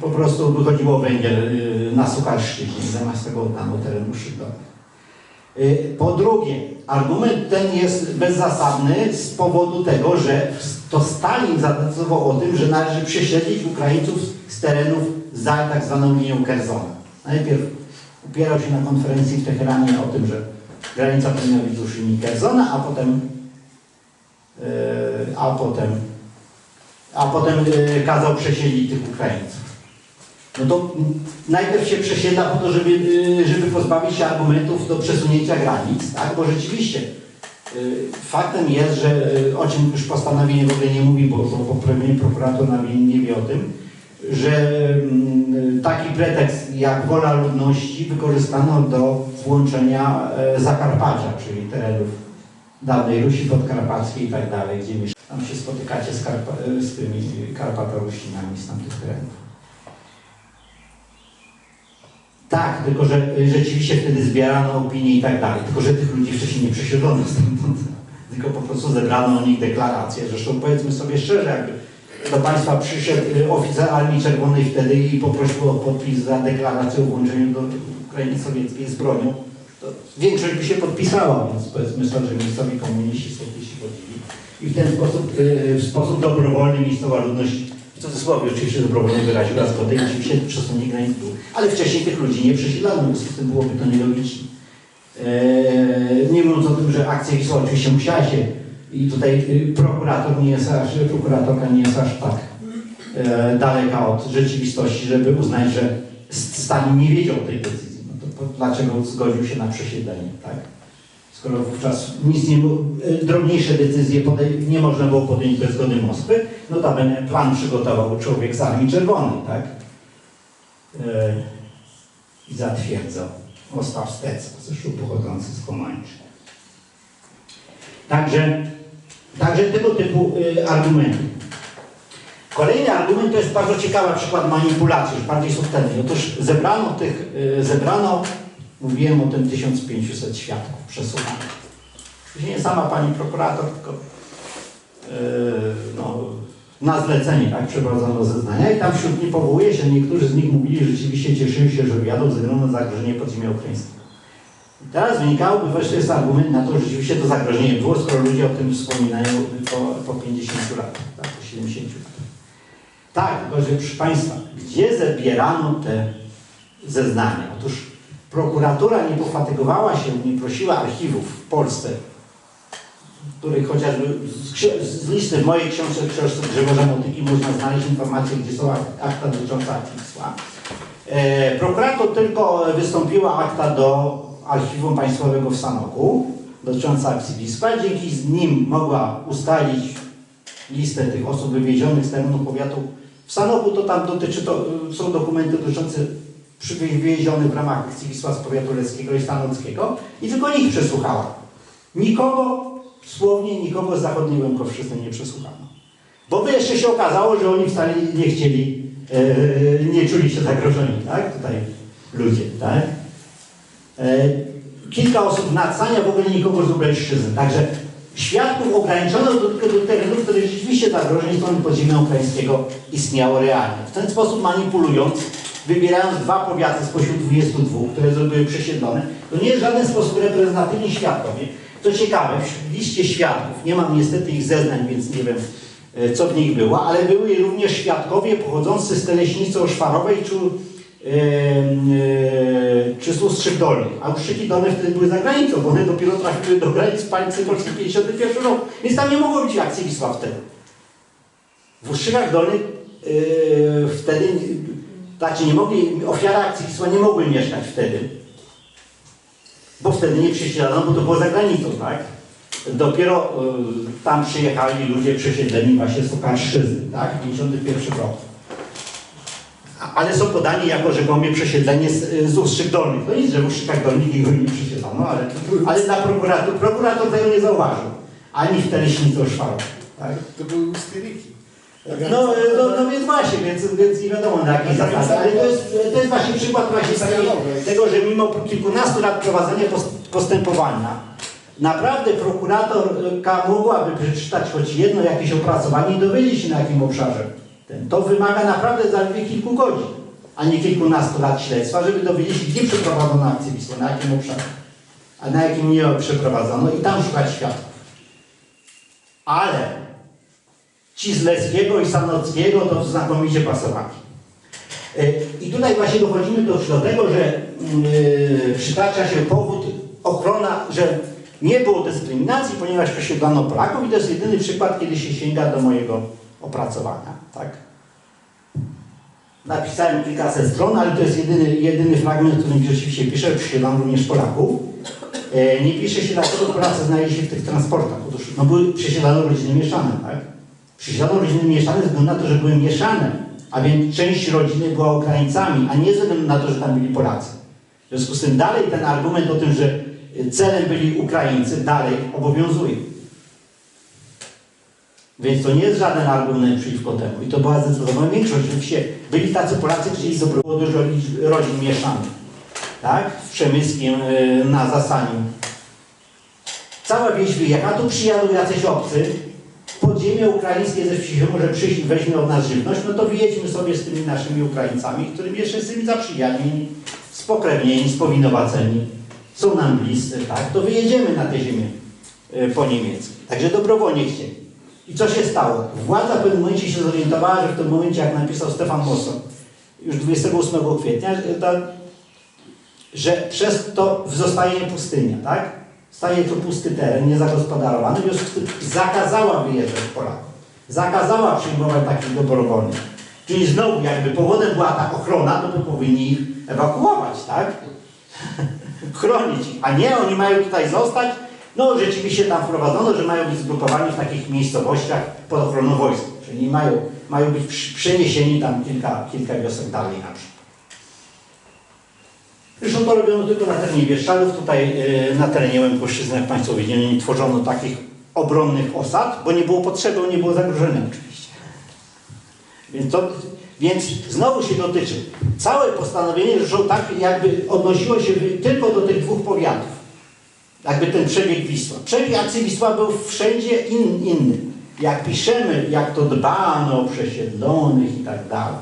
Speaker 4: po prostu wychodziło węgiel na Suchalszczyźnie, zamiast tego oddano teren uszczyplonych. Po drugie, argument ten jest bezzasadny z powodu tego, że to Stalin zadecydował o tym, że należy przesiedlić Ukraińców z terenów za tak zwaną linią Kerzona. Najpierw upierał się na konferencji w Teheranie o tym, że granica powinna być wzdłuż linii Kerzona, a potem kazał przesiedlić tych Ukraińców. No to najpierw się przesiedla po to, żeby pozbawić się argumentów do przesunięcia granic, tak? Bo rzeczywiście faktem jest, że o czym już postanowienie w ogóle nie mówi, bo prokurator nie wie o tym, że taki pretekst jak wola ludności wykorzystano do włączenia Zakarpacia, czyli terenów dawnej Rusi Podkarpackiej i tak dalej, gdzie tam się spotykacie z tymi Karpatorusinami z tamtych terenów. Tak, tylko że rzeczywiście wtedy zbierano opinie i tak dalej, tylko że tych ludzi wcześniej nie przesiedlono stamtąd, tylko po prostu zebrano o nich deklarację. Zresztą powiedzmy sobie szczerze, jakby do państwa przyszedł oficer Armii Czerwonej wtedy i poprosił o podpis za deklarację o włączeniu do Ukrainy sowieckiej z bronią, to większość by się podpisała, więc powiedzmy sobie, że miejscowi komuniści się podzili. I w ten sposób dobrowolny miejscowa ludność, w cudzysłowie oczywiście dobrowolnie wyraziła zgodę i oczywiście przesunięcie granic było. Ale wcześniej tych ludzi nie przesiedlano, w związku z tym byłoby to nielogiczne. Nie mówiąc o tym, że akcja Wisła oczywiście musiała się i tutaj prokuratorka nie jest aż tak daleka od rzeczywistości, żeby uznać, że Stalin nie wiedział tej decyzji. No to dlaczego zgodził się na przesiedlenie, tak? Skoro wówczas nic nie było, drobniejsze decyzje nie można było podjąć bez zgody Moskwy, no to plan przygotował człowiek z Armii Czerwonej, tak? I zatwierdzał. Ostaw Steca, zresztą pochodzący z Pomarańczy. Także tego typu argumenty. Kolejny argument to jest bardzo ciekawy przykład manipulacji, już bardziej subtelny. Otóż zebrano, mówiłem o tym, 1500 świadków przesłuchanych. Nie sama pani prokurator, tylko na zlecenie, tak, przeprowadzono zeznania i tam wśród nich powołuje się, niektórzy z nich mówili, że rzeczywiście cieszyli się, że wyjadą ze względu na zagrożenie podziemia ukraińskiego. I teraz wynikałoby właśnie jest argument na to, że rzeczywiście to zagrożenie było, skoro ludzie o tym wspominają po 50 latach, tak, po 70 latach. Tak, tylko że proszę Państwa, gdzie zabierano te zeznania? Otóż prokuratura nie pofatygowała się, nie prosiła archiwów w Polsce, których chociażby z listy w mojej książce Grzegorza Motyki można znaleźć informacje, gdzie są akta dotyczące akcji Wisła. Prokurator tylko wystąpiła akta do Archiwum Państwowego w Sanoku dotycząca akcji Wisła. Dzięki nim mogła ustalić listę tych osób wywiezionych z terenu powiatu w Sanoku. To tam są dokumenty dotyczące wywiezionych w ramach akcji Wisła z powiatu leckiego i sanockiego i tylko ich przesłuchała. Nikogo, słownie nikogo z zachodniej Łękowszczyzny nie przesłuchano. Bo by jeszcze się okazało, że oni wcale nie chcieli, nie czuli się zagrożeni, tak? Tutaj ludzie, tak? Kilka osób Nadsania w ogóle nikogo z Lubelszczyzny. Także świadków ograniczono tylko do terenów, które rzeczywiście zagrożenie strony podziemia ukraińskiego istniało realnie. W ten sposób manipulując, wybierając 2 powiaty spośród 22, które były przesiedlone, to nie jest w żaden sposób reprezentatywni świadkowie. Co ciekawe, w liście świadków, nie mam niestety ich zeznań, więc nie wiem, co w nich było, ale były również świadkowie pochodzący z Teleśnicy Oszwarowej czy z Ustrzyk Dolnych. A Ustrzyki Dolne wtedy były za granicą, bo one dopiero trafiły do granic Panicy Polski w 1951 roku. Więc tam nie mogło być akcji Wisła wtedy. W Ustrzykach Dolnych wtedy, znaczy nie mogli, ofiary akcji Wisła nie mogły mieszkać wtedy, bo wtedy nie przesiedlano, bo to było za granicą, tak? Dopiero tam przyjechali ludzie przesiedleni właśnie z Lubelszczyzny, tak? W 1951 roku. Ale są podani jako rzekomie przesiedlenie z Ustrzyk Dolnych. No nic, że w Ustrzykach Dolnych ich nie przesiedlono, ale dla prokurator tego nie zauważył. Ani w Teleśnicy Oszwarowej. Tak?
Speaker 6: To były Ustyriki.
Speaker 4: No więc właśnie, więc nie wiadomo na jakiej zasadzie. Ale to jest właśnie przykład właśnie tego, że mimo kilkunastu lat prowadzenia postępowania, naprawdę prokuratorka mogłaby przeczytać choć jedno jakieś opracowanie i dowiedzieć się na jakim obszarze. To wymaga naprawdę zaledwie kilku godzin, a nie kilkunastu lat śledztwa, żeby dowiedzieć się, gdzie przeprowadzono akcję Wisła, na jakim obszarze, a na jakim nie przeprowadzono i tam szukać świadków. Ale ci z Leskiego i Sanockiego to znakomicie pasowali. I tutaj właśnie dochodzimy do tego, że przytacza się powód, ochrona, że nie było dyskryminacji, ponieważ przesiedlano Polaków i to jest jedyny przykład, kiedy się sięga do mojego opracowania. Tak? Napisałem kilkaset stron, ale to jest jedyny fragment, w którym rzeczywiście piszę, że przesiedlano również Polaków. Nie pisze się dlatego, Polacy znaleźli się w tych transportach. Otóż no, przesiedlano rodziny mieszane, tak? Przesiedlano rodziny mieszane ze względu na to, że były mieszane, a więc część rodziny była Ukraińcami, a nie ze względu na to, że tam byli Polacy. W związku z tym dalej ten argument o tym, że celem byli Ukraińcy, dalej obowiązuje. Więc to nie jest żaden argument przeciwko temu. I to była zdecydowana większość. Rzeczywiście byli tacy Polacy, którzy do powodu rodzin mieszanych. Tak? W Przemyskiem, na Zasaniu. Cała wieś wyjechała, tu przyjadą jacyś obcy. Podziemie ukraińskie ze wsi może przyjść i weźmie od nas żywność, no to wyjedźmy sobie z tymi naszymi Ukraińcami, którymi jeszcze jesteśmy zaprzyjaźnieni, spokrewnieni, spowinowaceni. Są nam bliscy, tak? To wyjedziemy na tę ziemię po niemiecku. Także dobrowolnie chcieli. I co się stało? Władza w pewnym momencie się zorientowała, że w tym momencie, jak napisał Stefan Mosson, już 28 kwietnia, że przez to zostaje pustynia, tak? Staje to pusty teren, niezagospodarowany, w związku z tym zakazała wyjeżdżać Polaków. Zakazała przyjmować takich dobrowolnych. Czyli znowu jakby powodem była ta ochrona, to by powinni ich ewakuować, tak? Chronić ich, a nie, oni mają tutaj zostać. No rzeczywiście tam wprowadzono, że mają być zgrupowani w takich miejscowościach pod ochroną wojska. Czyli mają być przeniesieni tam kilka wiosek dalej na przykład. Zresztą to robiono tylko na terenie Bieszczadów. Tutaj na terenie Łękowszczyzny, jak Państwo widzieli, nie tworzono takich obronnych osad, bo nie było potrzeby, nie było zagrożenia oczywiście. Więc znowu się dotyczy. Całe postanowienie zresztą tak jakby odnosiło się tylko do tych 2 powiatów. Jakby ten przebieg Wisła. Przebieg akcji Wisła był wszędzie inny. Jak piszemy, jak to dbano o przesiedlonych i tak dalej.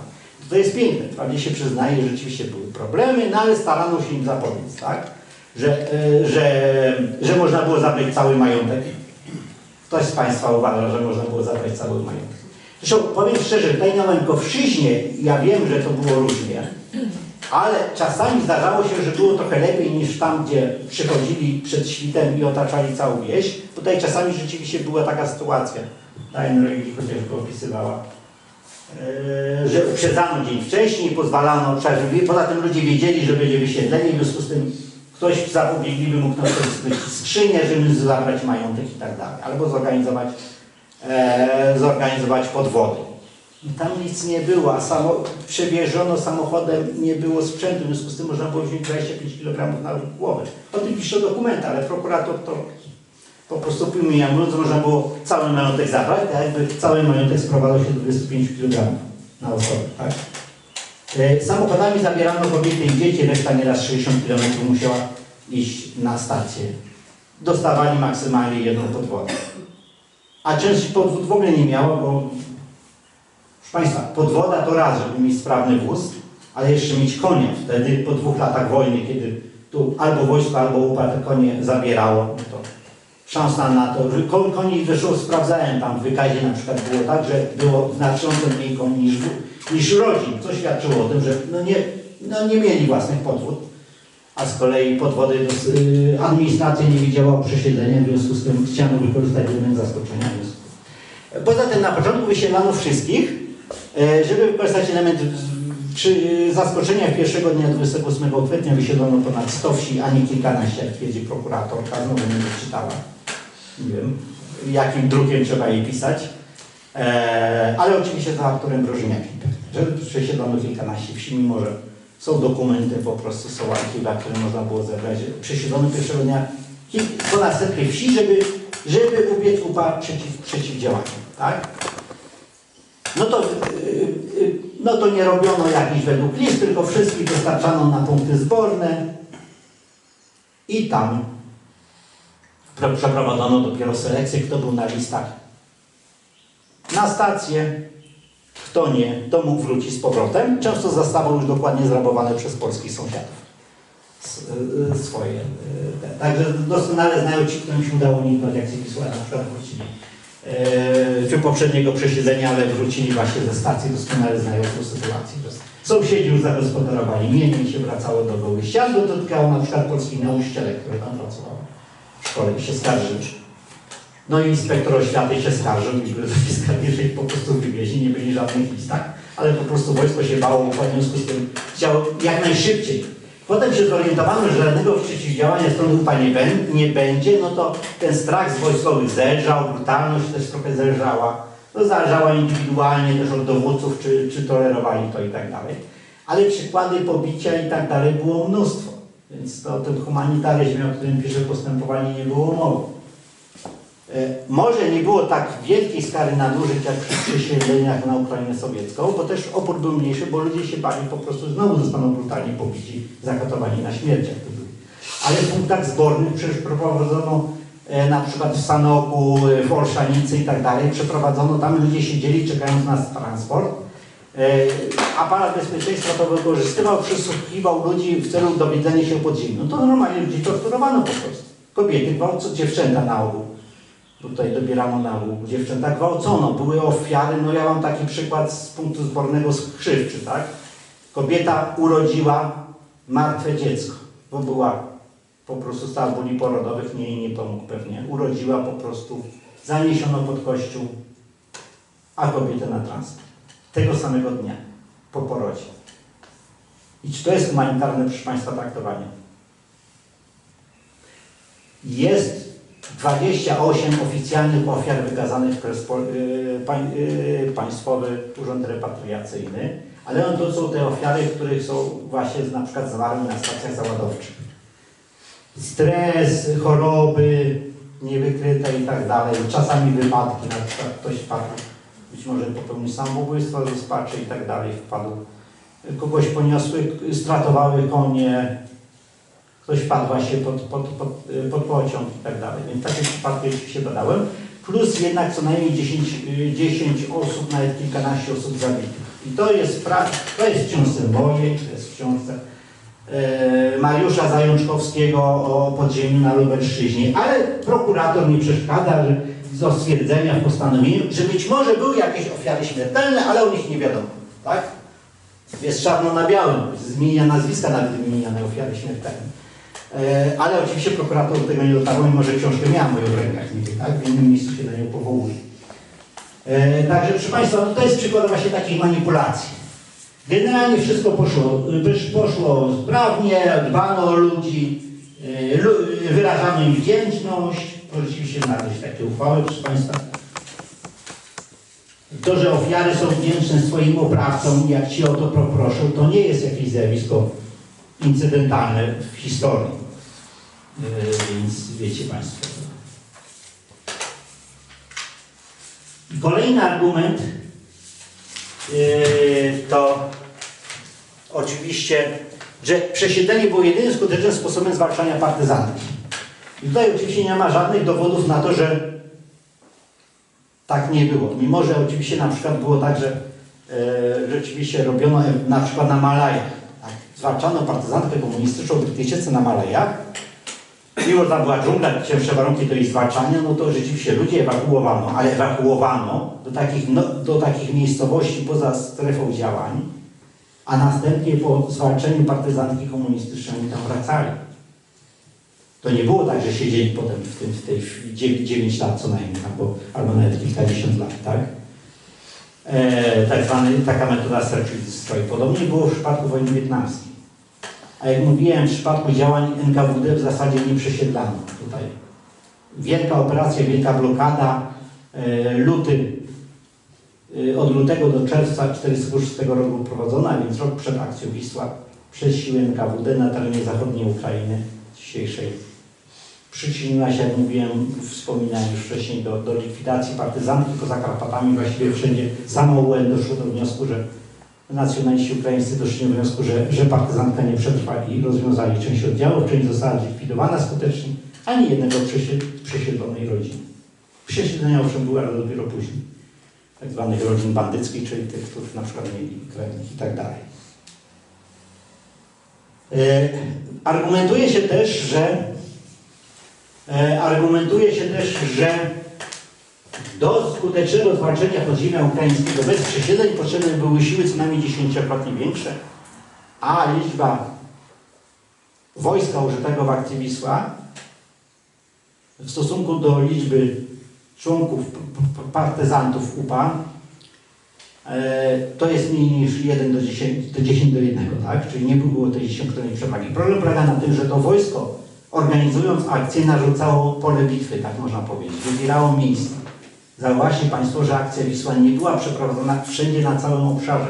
Speaker 4: To jest piękne. Wprawdzie się przyznaje, że rzeczywiście były problemy, no ale starano się im zapobiec, tak? Że można było zabrać cały majątek. Ktoś z Państwa uważa, że można było zabrać cały majątek. Zresztą powiem szczerze, tutaj na Łękowszczyźnie ja wiem, że to było różnie, ale czasami zdarzało się, że było trochę lepiej niż tam, gdzie przychodzili przed świtem i otaczali całą wieś. Tutaj czasami rzeczywiście była taka sytuacja, Diana Regli chociażby opisywała, że uprzedzano dzień wcześniej, pozwalano, poza tym ludzie wiedzieli, że będzie wysiedlenie, w związku z tym ktoś zapobiegliby mógł na przykład skrzynię, żeby zabrać majątek i tak dalej, albo zorganizować podwody. I tam nic nie było, a przewieziono samochodem, nie było sprzętu, w związku z tym można było wziąć 25 kg na głowę. O tym pisze dokumenty, ale prokurator to Po prostu ujmując, można było cały majątek zabrać, tak jakby cały majątek sprowadzał się do 25 kg na osobę. Tak? Samochodami zabierano kobiety i dzieci, reszta nieraz 60 km musiała iść na stację. Dostawali maksymalnie jedną podwodę. A część podwód w ogóle nie miała, bo proszę Państwa, podwoda to raz, żeby mieć sprawny wóz, ale jeszcze mieć konia. Wtedy po 2 latach wojny, kiedy tu albo wojsko, albo UPA te konie zabierało, to szansa na to, że koni wyszło, sprawdzałem tam w wykazie na przykład było tak, że było znacząco mniej koni niż rodzin, co świadczyło o tym, że nie mieli własnych podwód, a z kolei podwody administracja nie widziała przesiedlenia, w związku z tym chciano wykorzystać element zaskoczenia. Poza tym na początku wysiedlano wszystkich, żeby wykorzystać element zaskoczenia. Pierwszego dnia 28 kwietnia wysiedlono ponad 100 wsi, a nie kilkanaście, jak twierdzi prokuratorka, znowu nie wyczytała. Nie wiem, jakim drukiem trzeba jej pisać. Ale oczywiście za autorem Brożyniakiem, że przesiedlono kilkanaście wsi, mimo że są dokumenty, po prostu są archiwa, które można było zebrać. Przesiedlono pierwszego dnia ponad 100 wsi, żeby ubiec UPA przeciwdziałaniu. Tak? No to nie robiono jakichś według list, tylko wszystkich dostarczano na punkty zborne i tam przeprowadzono dopiero selekcję, kto był na listach na stację, kto nie, to mógł wrócić z powrotem. Często zastawał już dokładnie zrabowane przez polskich sąsiadów swoje. Także doskonale znają ci, którym się udało uniknąć akcji Wisła, na przykład wrócili czy poprzedniego przesiedlenia, ale wrócili właśnie ze stacji, doskonale znają tę sytuację. Sąsiedzi już zagospodarowali mienie i się wracało do gołych ścian. To dotykało na przykład polskich nauczycielek, które tam pracowały w szkole i się skarżyły. No i inspektor oświaty się skarżył i były zapisane, że ich po prostu wywieźli, nie byli żadnych listach, ale po prostu wojsko się bało, w związku z tym chciało jak najszybciej. Potem się zorientowano, że żadnego przeciwdziałania strony UPA nie będzie, no to ten strach z wojskowych zelżał, brutalność też trochę zelżała. No zależała indywidualnie też od dowódców, czy tolerowali to i tak dalej. Ale przykłady pobicia i tak dalej było mnóstwo. Więc to o tym humanitaryzmie, o którym pisze postępowanie, nie było mowy. Może nie było tak wielkiej skali nadużyć jak przy przesiedleniach na Ukrainę sowiecką, bo też opór był mniejszy, bo ludzie się bali po prostu, że znowu zostaną brutalnie pobici, zakatowani na śmierć. Ale w punktach zbornych przecież prowadzono na przykład w Sanoku, w Olszanicy i tak dalej, przeprowadzono, tam ludzie siedzieli czekając na transport. Aparat bezpieczeństwa to wykorzystywał, przysłuchiwał ludzi w celu dowiedzenia się o podziemiu. No to normalnie ludzi torturowano po prostu. Kobiety, dziewczęta na ogół. Tutaj dobierano na ogół dziewczęta, gwałcono, były ofiary, no ja mam taki przykład z punktu zbornego z Krzywczy, tak? Kobieta urodziła martwe dziecko, bo była po prostu stała z bóli porodowych, nie pomógł pewnie. Urodziła po prostu, zaniesiono pod kościół, a kobietę na transport. Tego samego dnia, po porodzie. I czy to jest humanitarne, proszę Państwa, traktowanie? Jest 28 oficjalnych ofiar wykazanych przez Państwowy Urząd Repatriacyjny, ale to są te ofiary, których są właśnie na przykład zmarły na stacjach załadowczych. Stres, choroby niewykryte i tak dalej, czasami wypadki, na przykład ktoś wpadł, być może popełnił samobójstwo z rozpaczy i tak dalej, wpadł, kogoś poniosły, stratowały konie, ktoś wpadł właśnie pod pociąg i tak dalej. Więc takie przypadki oczywiście badałem. Plus jednak co najmniej 10 osób, nawet kilkanaście osób zabitych. I to jest w książce mojej, to jest w książce Mariusza Zajączkowskiego o podziemiu na Lubelszczyźnie. Ale prokurator nie przeszkadza do stwierdzenia w postanowieniu, że być może były jakieś ofiary śmiertelne, ale o nich nie wiadomo. Tak? Jest czarno na białym, zmienia nazwiska nawet wymieniane ofiary śmiertelne. Ale oczywiście prokurator do tego nie dotarł, mimo że książkę miałem moją w rękach, niby, tak? W innym miejscu się na nią powołuje. Także proszę Państwa, no to jest przykład właśnie takich manipulacji. Generalnie wszystko poszło sprawnie, dbano o ludzi, wyrażano im wdzięczność. Rzeczywiście znaleźć takie uchwały, proszę Państwa. To, że ofiary są wdzięczne swoim oprawcom, jak ci o to poproszą, to nie jest jakieś zjawisko incydentalne w historii. Więc wiecie Państwo.
Speaker 6: Kolejny argument to oczywiście, że przesiedlenie było jedynym skutecznym sposobem zwalczania partyzantki. I tutaj oczywiście nie ma żadnych dowodów na to, że tak nie było. Mimo że oczywiście na przykład było tak, że rzeczywiście robiono na przykład na Malajach. Tak? Zwalczano partyzantkę komunistyczną w Brytyjczyce na Malajach. Mimo że tam była dżungla, cięższe warunki do jej zwalczania, no to rzeczywiście ludzi ewakuowano, ale ewakuowano do takich miejscowości poza strefą działań, a następnie po zwalczeniu partyzantki komunistycznej tam wracali. To nie było tak, że siedzieli potem w tej 9 lat co najmniej, albo nawet kilkadziesiąt lat, tak? Taka metoda search and destroy. Podobnie było w przypadku wojny wietnamskiej. A jak mówiłem, w przypadku działań NKWD w zasadzie nie przesiedlano tutaj. Wielka operacja, wielka blokada, od lutego do czerwca 1946 roku prowadzona, a więc rok przed akcją Wisła, przez siły NKWD na terenie zachodniej Ukrainy dzisiejszej. Przyczyniła się, jak mówiłem, wspominałem już wcześniej, do likwidacji partyzantki poza Karpatami. Właściwie wszędzie samo UN doszło do wniosku, że nacjonaliści ukraińscy doszli do wniosku, że partyzantka nie przetrwa i rozwiązali część oddziałów, część została zlikwidowana skutecznie, ani jednego przesiedlonej rodziny. Przesiedlenia owszem były, ale dopiero później. Tak zwanych rodzin bandyckich, czyli tych, którzy na przykład mieli krewnych i tak dalej. Argumentuje się też, że do skutecznego zwalczenia podziemia ukraińskiego bez przesiedleń potrzebne były siły co najmniej 10-krotnie większe, a liczba wojska użytego w akcji Wisła w stosunku do liczby członków partyzantów UPA to jest mniej niż 1 do 10 do 1, tak? Czyli nie było tej 10-krotnej przewagi. Problem polega na tym, że to wojsko, organizując akcję, narzucało pole bitwy, tak można powiedzieć, wybierało miejsca. Zauważcie Państwo, że akcja Wisła nie była przeprowadzona wszędzie na całym obszarze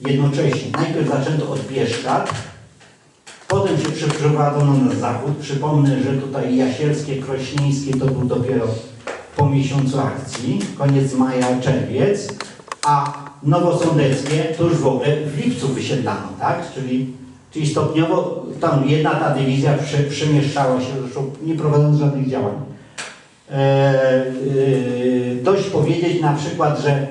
Speaker 6: jednocześnie. Najpierw zaczęto od Bieszczad, potem się przeprowadzono na zachód. Przypomnę, że tutaj Jasielskie, Krośnieńskie to był dopiero po miesiącu akcji, koniec maja, czerwiec, a Nowosądeckie to już w ogóle w lipcu wysiedlano, tak? Czyli stopniowo tam jedna ta dywizja przemieszczała się, zresztą nie prowadząc żadnych działań. Dość powiedzieć na przykład, że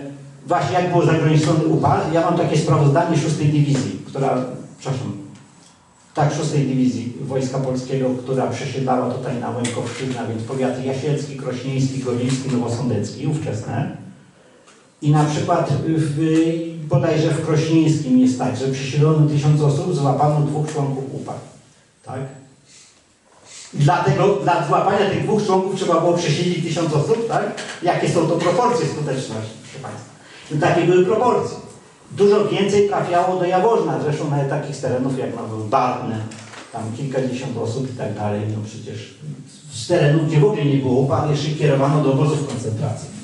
Speaker 6: właśnie jak było zagraniczony UPA, ja mam takie sprawozdanie 6. Dywizji, szóstej Dywizji Wojska Polskiego, która przesiedlała tutaj na Łękowszczyznę, a więc powiaty jasielski, krośnieński, gorlicki, nowosądecki, ówczesne. I na przykład bodajże w Krośnieńskim jest tak, że przesiedlono 1000 osób, złapano 2 członków UPA. Tak? Dlatego dla złapania tych 2 członków trzeba było przesiedlić 1000 osób, tak? Jakie są to proporcje skuteczności, proszę Państwa? No, takie były proporcje. Dużo więcej trafiało do Jaworzna, zresztą nawet takich z terenów jak Barne, tam kilkadziesiąt osób i tak dalej. No przecież z terenów, gdzie w ogóle nie było UPA, jeszcze kierowano do obozów koncentracyjnych.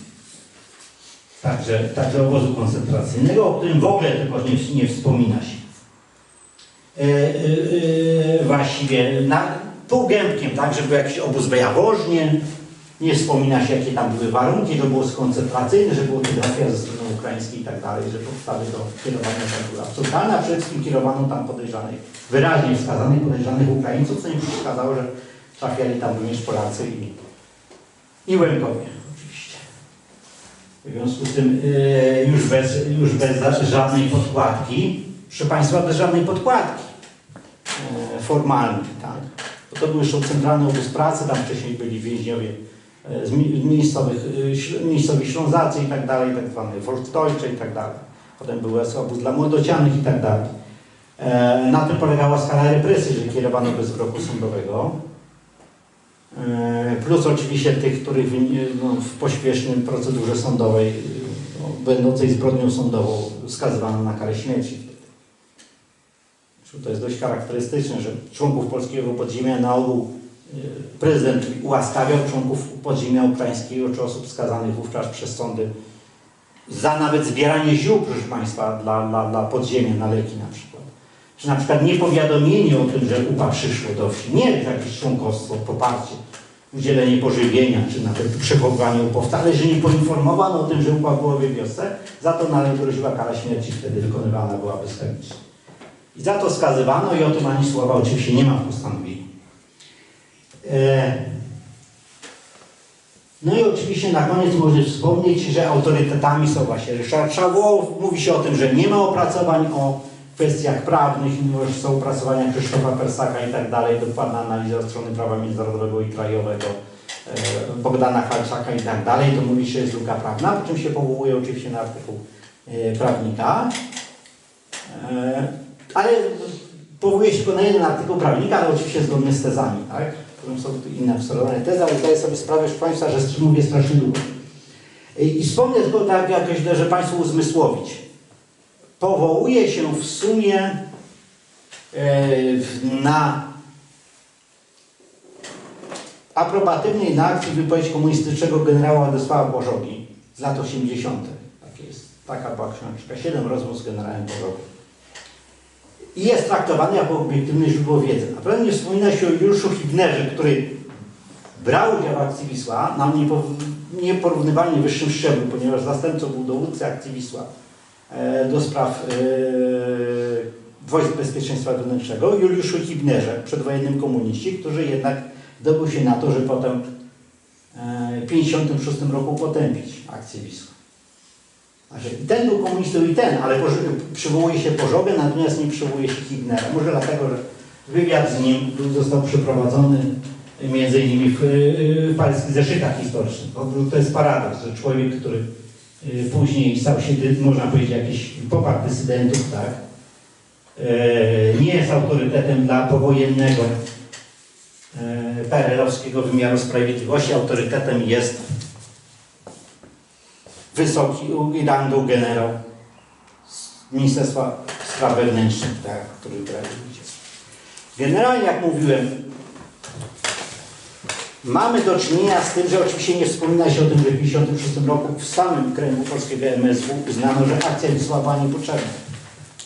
Speaker 6: Także obozu koncentracyjnego, o którym w ogóle tylko nie wspomina się. Właściwie półgębkiem, tak, że był jakiś obóz w Jaworznie, nie wspomina się, jakie tam były warunki, że było koncentracyjne, że było telegrafia ze strony ukraińskiej i tak dalej, że podstawy do kierowania tam były absurdalne, a przede wszystkim kierowano tam podejrzanych, wyraźnie wskazanych podejrzanych Ukraińców, co im przeszkadzało, że trafiali tam również Polacy i Łękowie oczywiście. W związku z tym już bez żadnej podkładki, proszę Państwa, bez żadnej podkładki formalnej, tak? Bo to był jeszcze centralny obóz pracy, tam wcześniej byli więźniowie z miejscowi Ślązacy i tak dalej, tak zwany Volksdeutsche i tak dalej. Potem był obóz dla młodocianych i tak dalej. Na tym polegała skala represji, że kierowano bez wyroku sądowego. Plus oczywiście tych, których w pośpiesznym procedurze sądowej, będącej zbrodnią sądową, skazywano na karę śmierci. To jest dość charakterystyczne, że członków polskiego podziemia na ogół prezydent ułaskawiał, członków podziemia ukraińskiego czy osób skazanych wówczas przez sądy za nawet zbieranie ziół, proszę Państwa, dla podziemia na leki na przykład. Czy na przykład niepowiadomienie o tym, że UPA przyszło do wsi, nie jakieś członkostwo, poparcie, udzielenie pożywienia, czy nawet przechowywanie upowca, ale że nie poinformowano o tym, że upaw było w wiosce, za to nawet groziła kara śmierci, wtedy wykonywana była bezchemicznie. I za to skazywano i o tym ani słowa oczywiście nie ma w postanowieniu. No i oczywiście na koniec może wspomnieć, że autorytetami są właśnie Ryszard Szawłow. Mówi się o tym, że nie ma opracowań o kwestiach prawnych, mimo że są opracowania Krzysztofa Persaka i tak dalej, dokładna analiza od strony prawa międzynarodowego i krajowego, Bogdana Halczaka i tak dalej, to mówi się, że jest luka prawna, po czym się powołuje oczywiście na artykuł prawnika, ale powołuje się tylko na jeden artykuł prawnika, ale oczywiście zgodny z tezami, tak? Którym są tu inne obserwowane tezy, ale zdaję sobie sprawę, proszę Państwa, że mówię strasznie długo. I wspomnę tylko tak jakoś, że Państwu uzmysłowić. Powołuje się w sumie na aprobatywnej na akcji wypowiedź komunistycznego generała Władysława Bożogi z lat 80. Taka była książka, 7 rozmów z generałem Bożogiem. I jest traktowany jako obiektywne źródło wiedzy. Na pewno nie wspomina się o Juliuszu Hibnerze, który brał udział w akcji Wisła na nieporównywalnie wyższym szczeblu, ponieważ zastępcą był dowódca akcji Wisła do spraw Wojsk Bezpieczeństwa Wewnętrznego, Juliuszu Hibnerze, przedwojennym komuniści, który jednak zdobył się na to, że potem w 1956 roku potępić akcję Wisła. Znaczy, i ten był komunistą i ten, ale przywołuje się Bożogę, natomiast nie przywołuje się Hibnera. Może dlatego, że wywiad z nim został przeprowadzony między innymi w paryskich zeszytach historycznych. To jest paradoks, że człowiek, który później stał się, można powiedzieć, jakiś poparł dysydentów, tak? Nie jest autorytetem dla powojennego PRL-owskiego wymiaru sprawiedliwości. Autorytetem jest wysoki rangą generał z Ministerstwa Spraw Wewnętrznych, tak, który brał udział. Generalnie, jak mówiłem, mamy do czynienia z tym, że oczywiście nie wspomina się o tym, że w 1956 roku w samym kręgu polskiego MSW uznano, że akcja Wisła była niepotrzebna.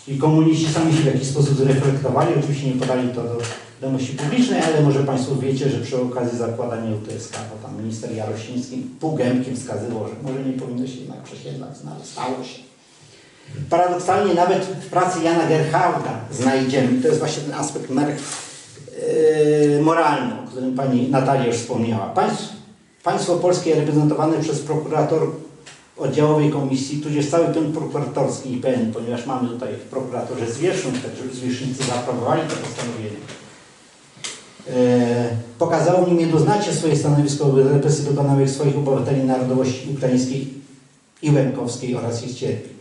Speaker 6: I komuniści sami się w jakiś sposób zreflektowali, oczywiście nie podali to do wiadomości publicznej, ale może Państwo wiecie, że przy okazji zakładania UTSK, to tam minister Jarosiński półgębkiem wskazywał, że może nie powinno się jednak przesiedlać, no ale stało się. Paradoksalnie nawet w pracy Jana Gerharda znajdziemy, to jest właśnie ten aspekt moralny, o którym Pani Natalia już wspomniała. Państwo polskie reprezentowane przez prokuratorów oddziałowej komisji, tudzież cały pion prokuratorski IPN, ponieważ mamy tutaj w prokuratorze zwierzchnik, także zwierzchnicy zaaprobowali to postanowienie. Pokazało w nim niedoznacie swoje stanowisko wobec represji dokonanych swoich obywateli narodowości ukraińskiej i łemkowskiej oraz ich cierpień.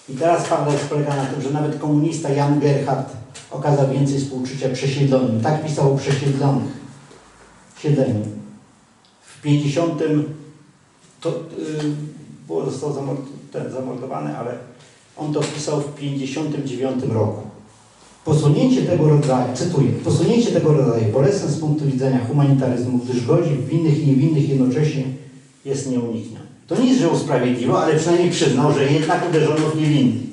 Speaker 6: I teraz paradoks polega na tym, że nawet komunista Jan Gerhard okazał więcej współczucia przesiedlonym. Tak pisał o przesiedlonych. Siedleniu. W 50. został zamordowany, ale on to pisał w 59 roku. Posunięcie tego rodzaju, cytuję, posunięcie tego rodzaju bolesne z punktu widzenia humanitaryzmu, gdyż godzi winnych i niewinnych jednocześnie jest nieuniknione. To nic, że usprawiedliwił, ale przynajmniej przyznał, że jednak uderzono w niewinnych.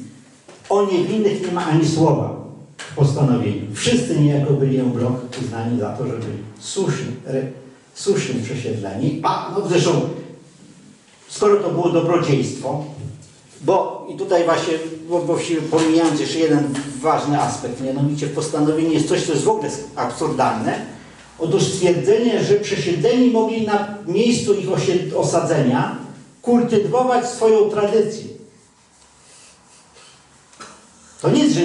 Speaker 6: O niewinnych nie ma ani słowa w postanowieniu. Wszyscy niejako byli en bloc uznani za to, że byli słusznie przesiedleni. A no zresztą, skoro to było dobrodziejstwo, bo i tutaj właśnie, pomijając jeszcze jeden ważny aspekt, mianowicie w postanowieniu jest coś, co jest w ogóle absurdalne. Otóż stwierdzenie, że przesiedleni mogli na miejscu ich osadzenia kultywować swoją tradycję. To nic, że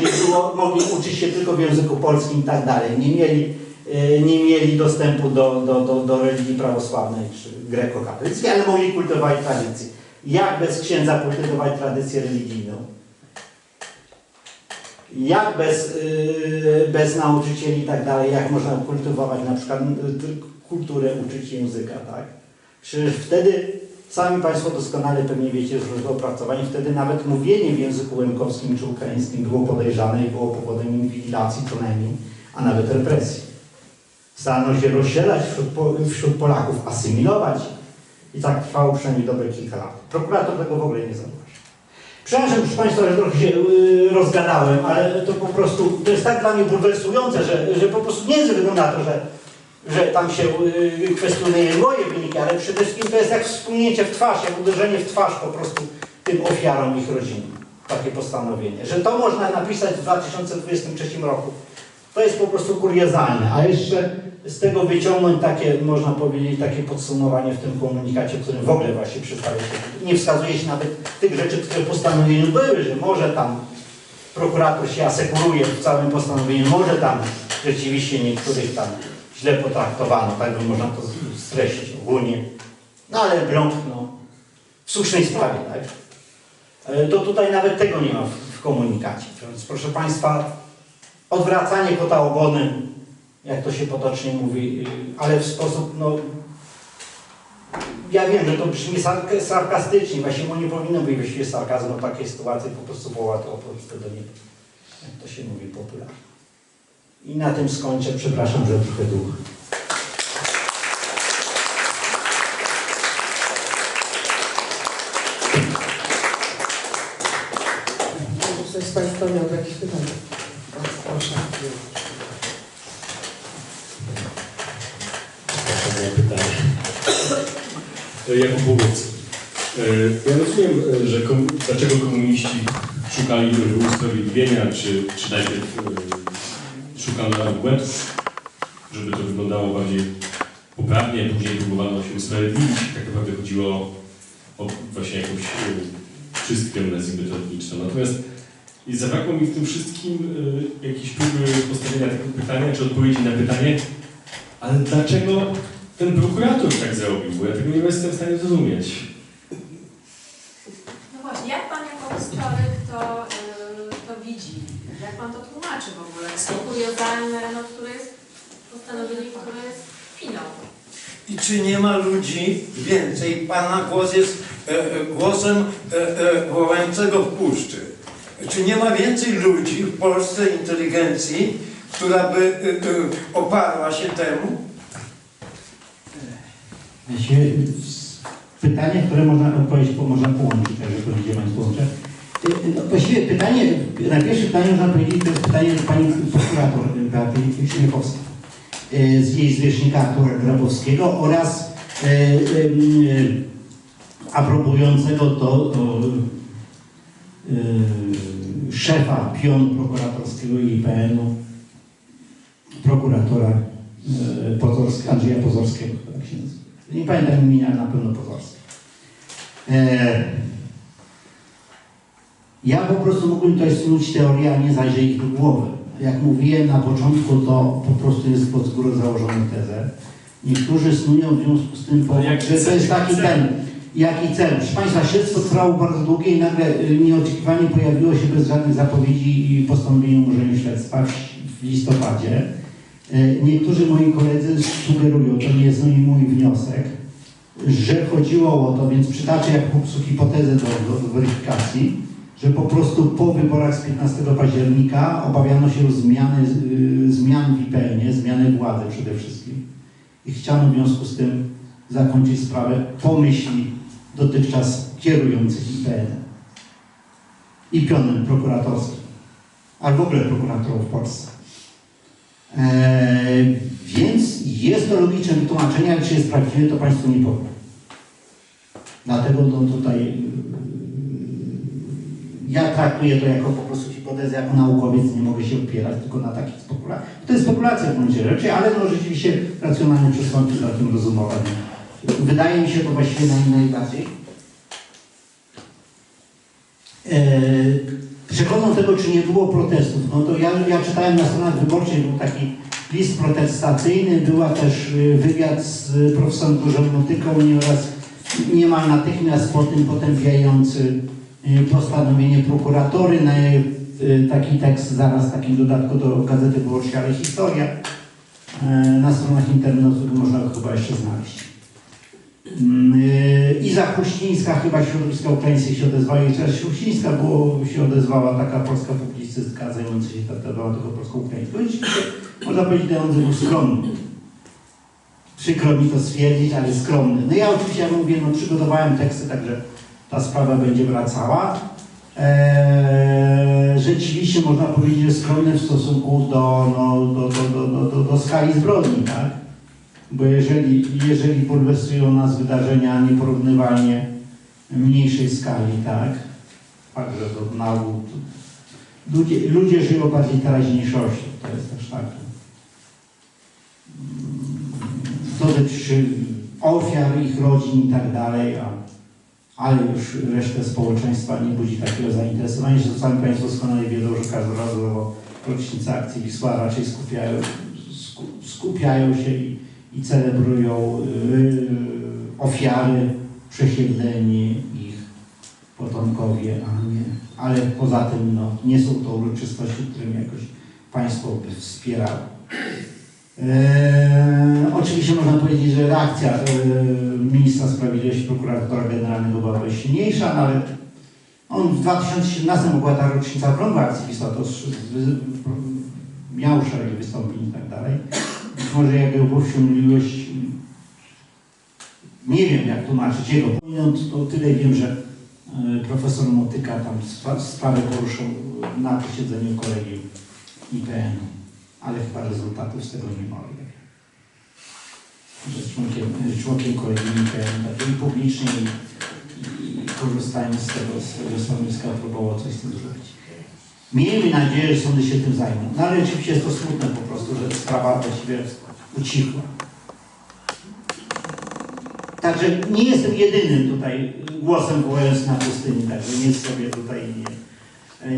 Speaker 6: mogli uczyć się tylko w języku polskim i tak dalej. Nie mieli dostępu do religii prawosławnej czy grekokatolickiej, ale mogli kultywować tradycję. Jak bez księdza kultywować tradycję religijną? Jak bez nauczycieli i tak dalej, jak można kultywować na przykład kulturę, uczyć języka, tak? Przecież wtedy, sami Państwo doskonale pewnie wiecie z różnych opracowań, wtedy nawet mówienie w języku łemkowskim czy ukraińskim było podejrzane i było powodem inwigilacji co najmniej, a nawet represji. Starano się rozsielać wśród Polaków, asymilować i tak trwało przynajmniej dobre kilka lat. Prokurator tego w ogóle nie zauważył. Przepraszam, proszę Państwa, że trochę się rozgadałem, ale to po prostu, to jest tak dla mnie bulwersujące, że po prostu nie ze względu na to, że że tam się kwestionuje moje wyniki, ale przede wszystkim to jest jak wspólnięcie w twarz, jak uderzenie w twarz po prostu tym ofiarom ich rodzin. Takie postanowienie, że to można napisać w 2023 roku. To jest po prostu kuriozalne, a jeszcze z tego wyciągnąć takie, można powiedzieć, takie podsumowanie w tym komunikacie, w którym w ogóle właśnie przedstawia się, nie wskazuje się nawet tych rzeczy, które w postanowieniu były, że może tam prokurator się asekuruje w całym postanowieniu, może tam rzeczywiście niektórych tam źle potraktowano, tak by można to streścić ogólnie, no ale bląd, no, w słusznej sprawie, tak? To tutaj nawet tego nie ma w komunikacie. Więc proszę Państwa, odwracanie kota ogonem, jak to się potocznie mówi, ale w sposób, no, ja wiem, że to brzmi sarkastycznie, właściwie nie powinno być właściwie sarkazmu w takiej sytuacji, po prostu woła to po do nieba, jak to się mówi popularnie. I na tym skończę, przepraszam, że trochę długo.
Speaker 3: Ktoś z Państwa miał jakieś pytania? Proszę.
Speaker 7: Pytanie. Jakub Boguc. Ja rozumiem, że dlaczego komuniści szukali usprawiedliwienia, czy najpierw szukano argumentów, żeby to wyglądało bardziej poprawnie, później próbowano się usprawiedliwić. Tak naprawdę chodziło o właśnie jakąś czystkę, nazwijmy to etniczną. Natomiast zabrakło mi w tym wszystkim jakiejś próby postawienia takiego pytania, czy odpowiedzi na pytanie, ale dlaczego ten prokurator tak zrobił? Bo ja tego nie jestem w stanie zrozumieć.
Speaker 8: No właśnie, jak Pan jako historyk to widzi? Jak Pan to tłumaczy w ogóle? To kuriozalne, no, które jest postanowienie, które jest finał.
Speaker 9: I czy nie ma ludzi więcej? Pana głos jest głosem wołającego w puszczy. Czy nie ma więcej ludzi w Polsce, inteligencji, która by oparła się temu?
Speaker 6: Pytanie, które można odpowiedzieć, można połączyć, tak, że powiedzie Państwo łączę. No, właściwie pytanie, na pierwsze pytanie można powiedzieć, to jest pytanie do pani prokurator Beaty Śmiechowskiej z jej zwierzchnika Artura Grabowskiego oraz aprobującego do szefa pionu prokuratorskiego IPN-u, prokuratora Andrzeja Pozorskiego, tak się nazywa. Nie pamiętam imienia, na pewno Pozorski. Ja po prostu mógłbym tutaj snuć teorię, a nie zajrzeć ich do głowy. Jak mówiłem na początku, to po prostu jest pod górę założone tezę. Niektórzy snują w związku z tym, że to jest taki ten, jaki cel. Proszę Państwa, śledztwo trwało bardzo długie i nagle nieoczekiwanie pojawiło się bez żadnych zapowiedzi i postanowienie umorzenia śledztwa w listopadzie. Niektórzy moi koledzy sugerują, to nie jest mój wniosek, że chodziło o to, więc przytaczę jako hipotezę do weryfikacji, że po prostu po wyborach z 15 października obawiano się zmian w IPN-ie, zmiany władzy przede wszystkim. I chciano w związku z tym zakończyć sprawę po myśli dotychczas kierujących IPN-em i pionem prokuratorskim, ale w ogóle prokuratorów w Polsce. Więc jest to logiczne wytłumaczenie, ale czy jest prawdziwe, to Państwu nie powiem. Dlatego no, tutaj ja traktuję to jako po prostu hipotezę, jako naukowiec nie mogę się opierać tylko na takich spekulacjach. To jest spekulacja w gruncie rzeczy, ale no rzeczywiście racjonalnie przystąpić do takim rozumowaniu. Wydaje mi się to właściwie najbardziej. Przechodzą tego, czy nie było protestów. No to ja czytałem na stronach wyborczych, był taki list protestacyjny, była też wywiad z profesorem Kurzem Motyką oraz niemal natychmiast po tym potępiający postanowienie prokuratory, taki tekst zaraz w takim dodatku do Gazety Wyborczej, ale historia. Na stronach internetowych można go chyba jeszcze znaleźć. Iza Chruścińska, chyba środowiska ukraińskie się odezwała, i teraz Chruścińska się odezwała, taka polska publicystka zajmująca się tematem polsko-ukraińską. Rzeczywiście można powiedzieć, że on był skromny. Przykro mi to stwierdzić, ale skromny. No ja oczywiście, jak mówię, no, przygotowałem teksty, także ta sprawa będzie wracała. Rzeczywiście można powiedzieć, że skromny w stosunku do skali zbrodni, tak? Bo jeżeli bulwersują nas wydarzenia nieporównywalnie mniejszej skali, tak? Także do nałóg. Ludzie żyją bardziej teraźniejszością, to jest też tak. To dotyczy ofiar, ich rodzin i tak dalej, ale już resztę społeczeństwa nie budzi takiego zainteresowania. Zresztą sami Państwo doskonale wiedzą, że każdorazowo rocznice akcji Wisła raczej skupiają się i celebrują ofiary, przesiedleni, ich potomkowie, ale poza tym no, nie są to uroczystości, którymi jakoś państwo by wspierało. Oczywiście można powiedzieć, że reakcja ministra sprawiedliwości, prokuratora generalnego była silniejsza, no, ale on w 2017 była ta rocznica okrągła akcji Wisła, to miał szereg wystąpień i tak dalej. Być może jak jego powściągliwość, nie wiem jak tłumaczyć jego, to tyle wiem, że profesor Motyka tam sprawę poruszył na posiedzeniu kolegium IPN-u, ale chyba rezultatów z tego nie ma. Że członkiem kolegium IPN takiej publicznej i korzystając z tego swojego stanowiska próbował coś z tym zrobić. Miejmy nadzieję, że sądy się tym zajmą. No ale oczywiście jest to smutne po prostu, że sprawa właściwie ucichła. Także nie jestem jedynym tutaj głosem wołając na pustyni, także nic sobie tutaj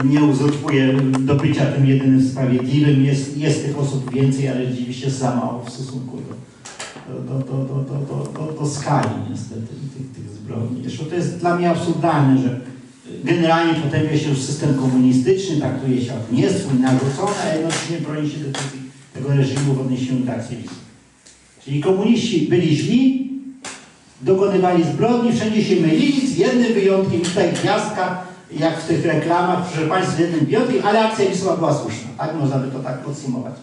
Speaker 6: nie uzurpuję do bycia tym jedynym sprawiedliwym. Jest tych osób więcej, ale rzeczywiście za mało w stosunku do skali niestety tych zbrodni. Zresztą to jest dla mnie absurdalne, że generalnie potępia się już system komunistyczny, traktuje się jak nieswój, narzucony, a jednocześnie broni się decyzji tego reżimu w odniesieniu do akcji Wisły. Czyli komuniści byli źli, dokonywali zbrodni, wszędzie się mylili, z jednym wyjątkiem, tutaj gwiazdka, jak w tych reklamach, proszę Państwa, z jednym wyjątkiem, ale akcja Wisła była słuszna, tak? Można by to tak podsumować.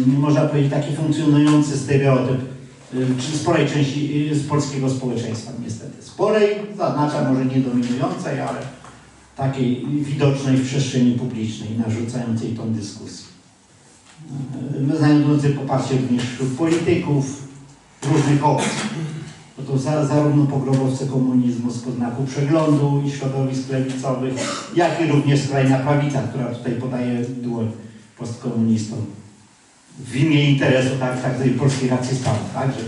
Speaker 6: Można powiedzieć taki funkcjonujący stereotyp, czy sporej części z polskiego społeczeństwa niestety. Sporej, zaznacza może nie dominującej, ale takiej widocznej w przestrzeni publicznej, narzucającej tą dyskusję. Znajdującej poparcie również wśród polityków różnych opcji. Bo to zarówno pogrobowcy komunizmu z znaku przeglądu i środowisk lewicowych, jak i również skrajna prawica, która tutaj podaje dłoń postkomunistom w imię interesu tak tej polskiej racji stanu, tak, że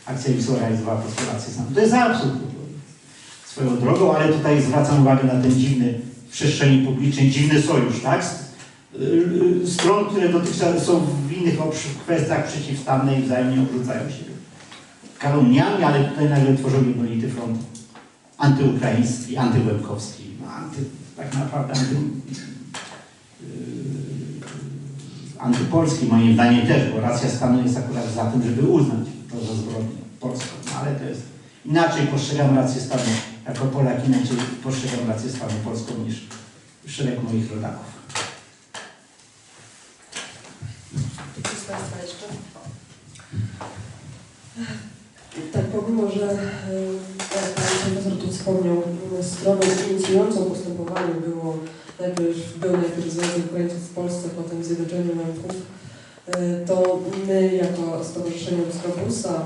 Speaker 6: akcja Wisła realizowała polską rację stanu. To jest absurd swoją drogą, ale tutaj zwracam uwagę na ten dziwny w przestrzeni publicznej, dziwny sojusz, tak? Stron, które dotychczas są w innych kwestiach przeciwstawne i wzajemnie obrzucają siebie kalumniami, ale tutaj nagle tworzą jednolity front antyukraiński, antyłebkowski, tak naprawdę antypolski moim zdaniem też, bo racja stanu jest akurat za tym, żeby uznać to za zbrodnię polską, no, ale to jest inaczej postrzegam rację stanu jako Polak, inaczej postrzegam rację stanu polską niż szereg moich rodaków.
Speaker 3: Ktoś z Państwa jeszcze? Tak, pomimo, że jak Pan Profesor tu wspomniał, stroną inicjującą postępowanie był najpierw Związek Ukraińców w Polsce, potem Zjednoczenie Łemków, to my jako Stowarzyszenie Buska,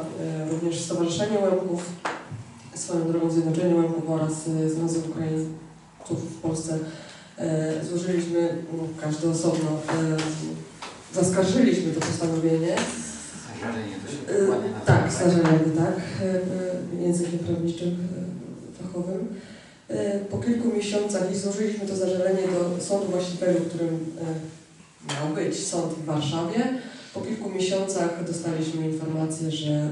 Speaker 3: również Stowarzyszenie Łemków, swoją drogą Zjednoczenie Łemków oraz Związek Ukraińców w Polsce złożyliśmy, każdy osobno, zaskarżyliśmy to postanowienie.
Speaker 6: Zażalenie to się dokładnie nazywa.
Speaker 3: Tak, zażalenie, tak, językiem prawniczym, fachowym. Po kilku miesiącach i złożyliśmy to zażalenie do sądu właściwego, którym miał być sąd w Warszawie. Po kilku miesiącach dostaliśmy informację, że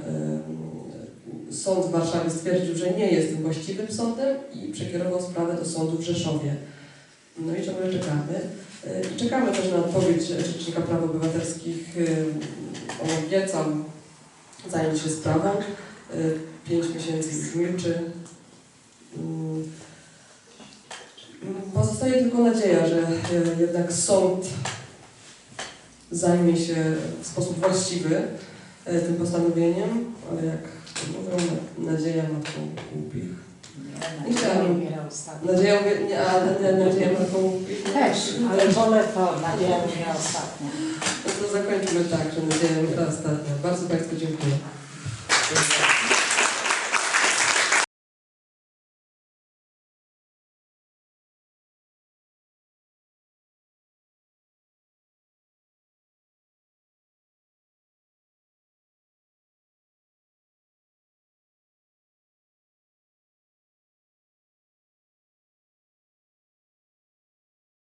Speaker 3: sąd w Warszawie stwierdził, że nie jest tym właściwym sądem i przekierował sprawę do sądu w Rzeszowie. No i ciągle czekamy. I czekamy też na odpowiedź Rzecznika Praw Obywatelskich. On obiecał zająć się sprawą. 5 miesięcy już milczy. Pozostaje tylko nadzieja, że jednak sąd zajmie się w sposób właściwy tym postanowieniem, ale jak mówią, nadzieja matką głupich. Nadzieja matką głupich.
Speaker 5: Też, ale wolę to nadzieja nie ostatnia.
Speaker 3: to zakończymy tak, że nadzieję ta ostatnia. Bardzo Państwu dziękuję.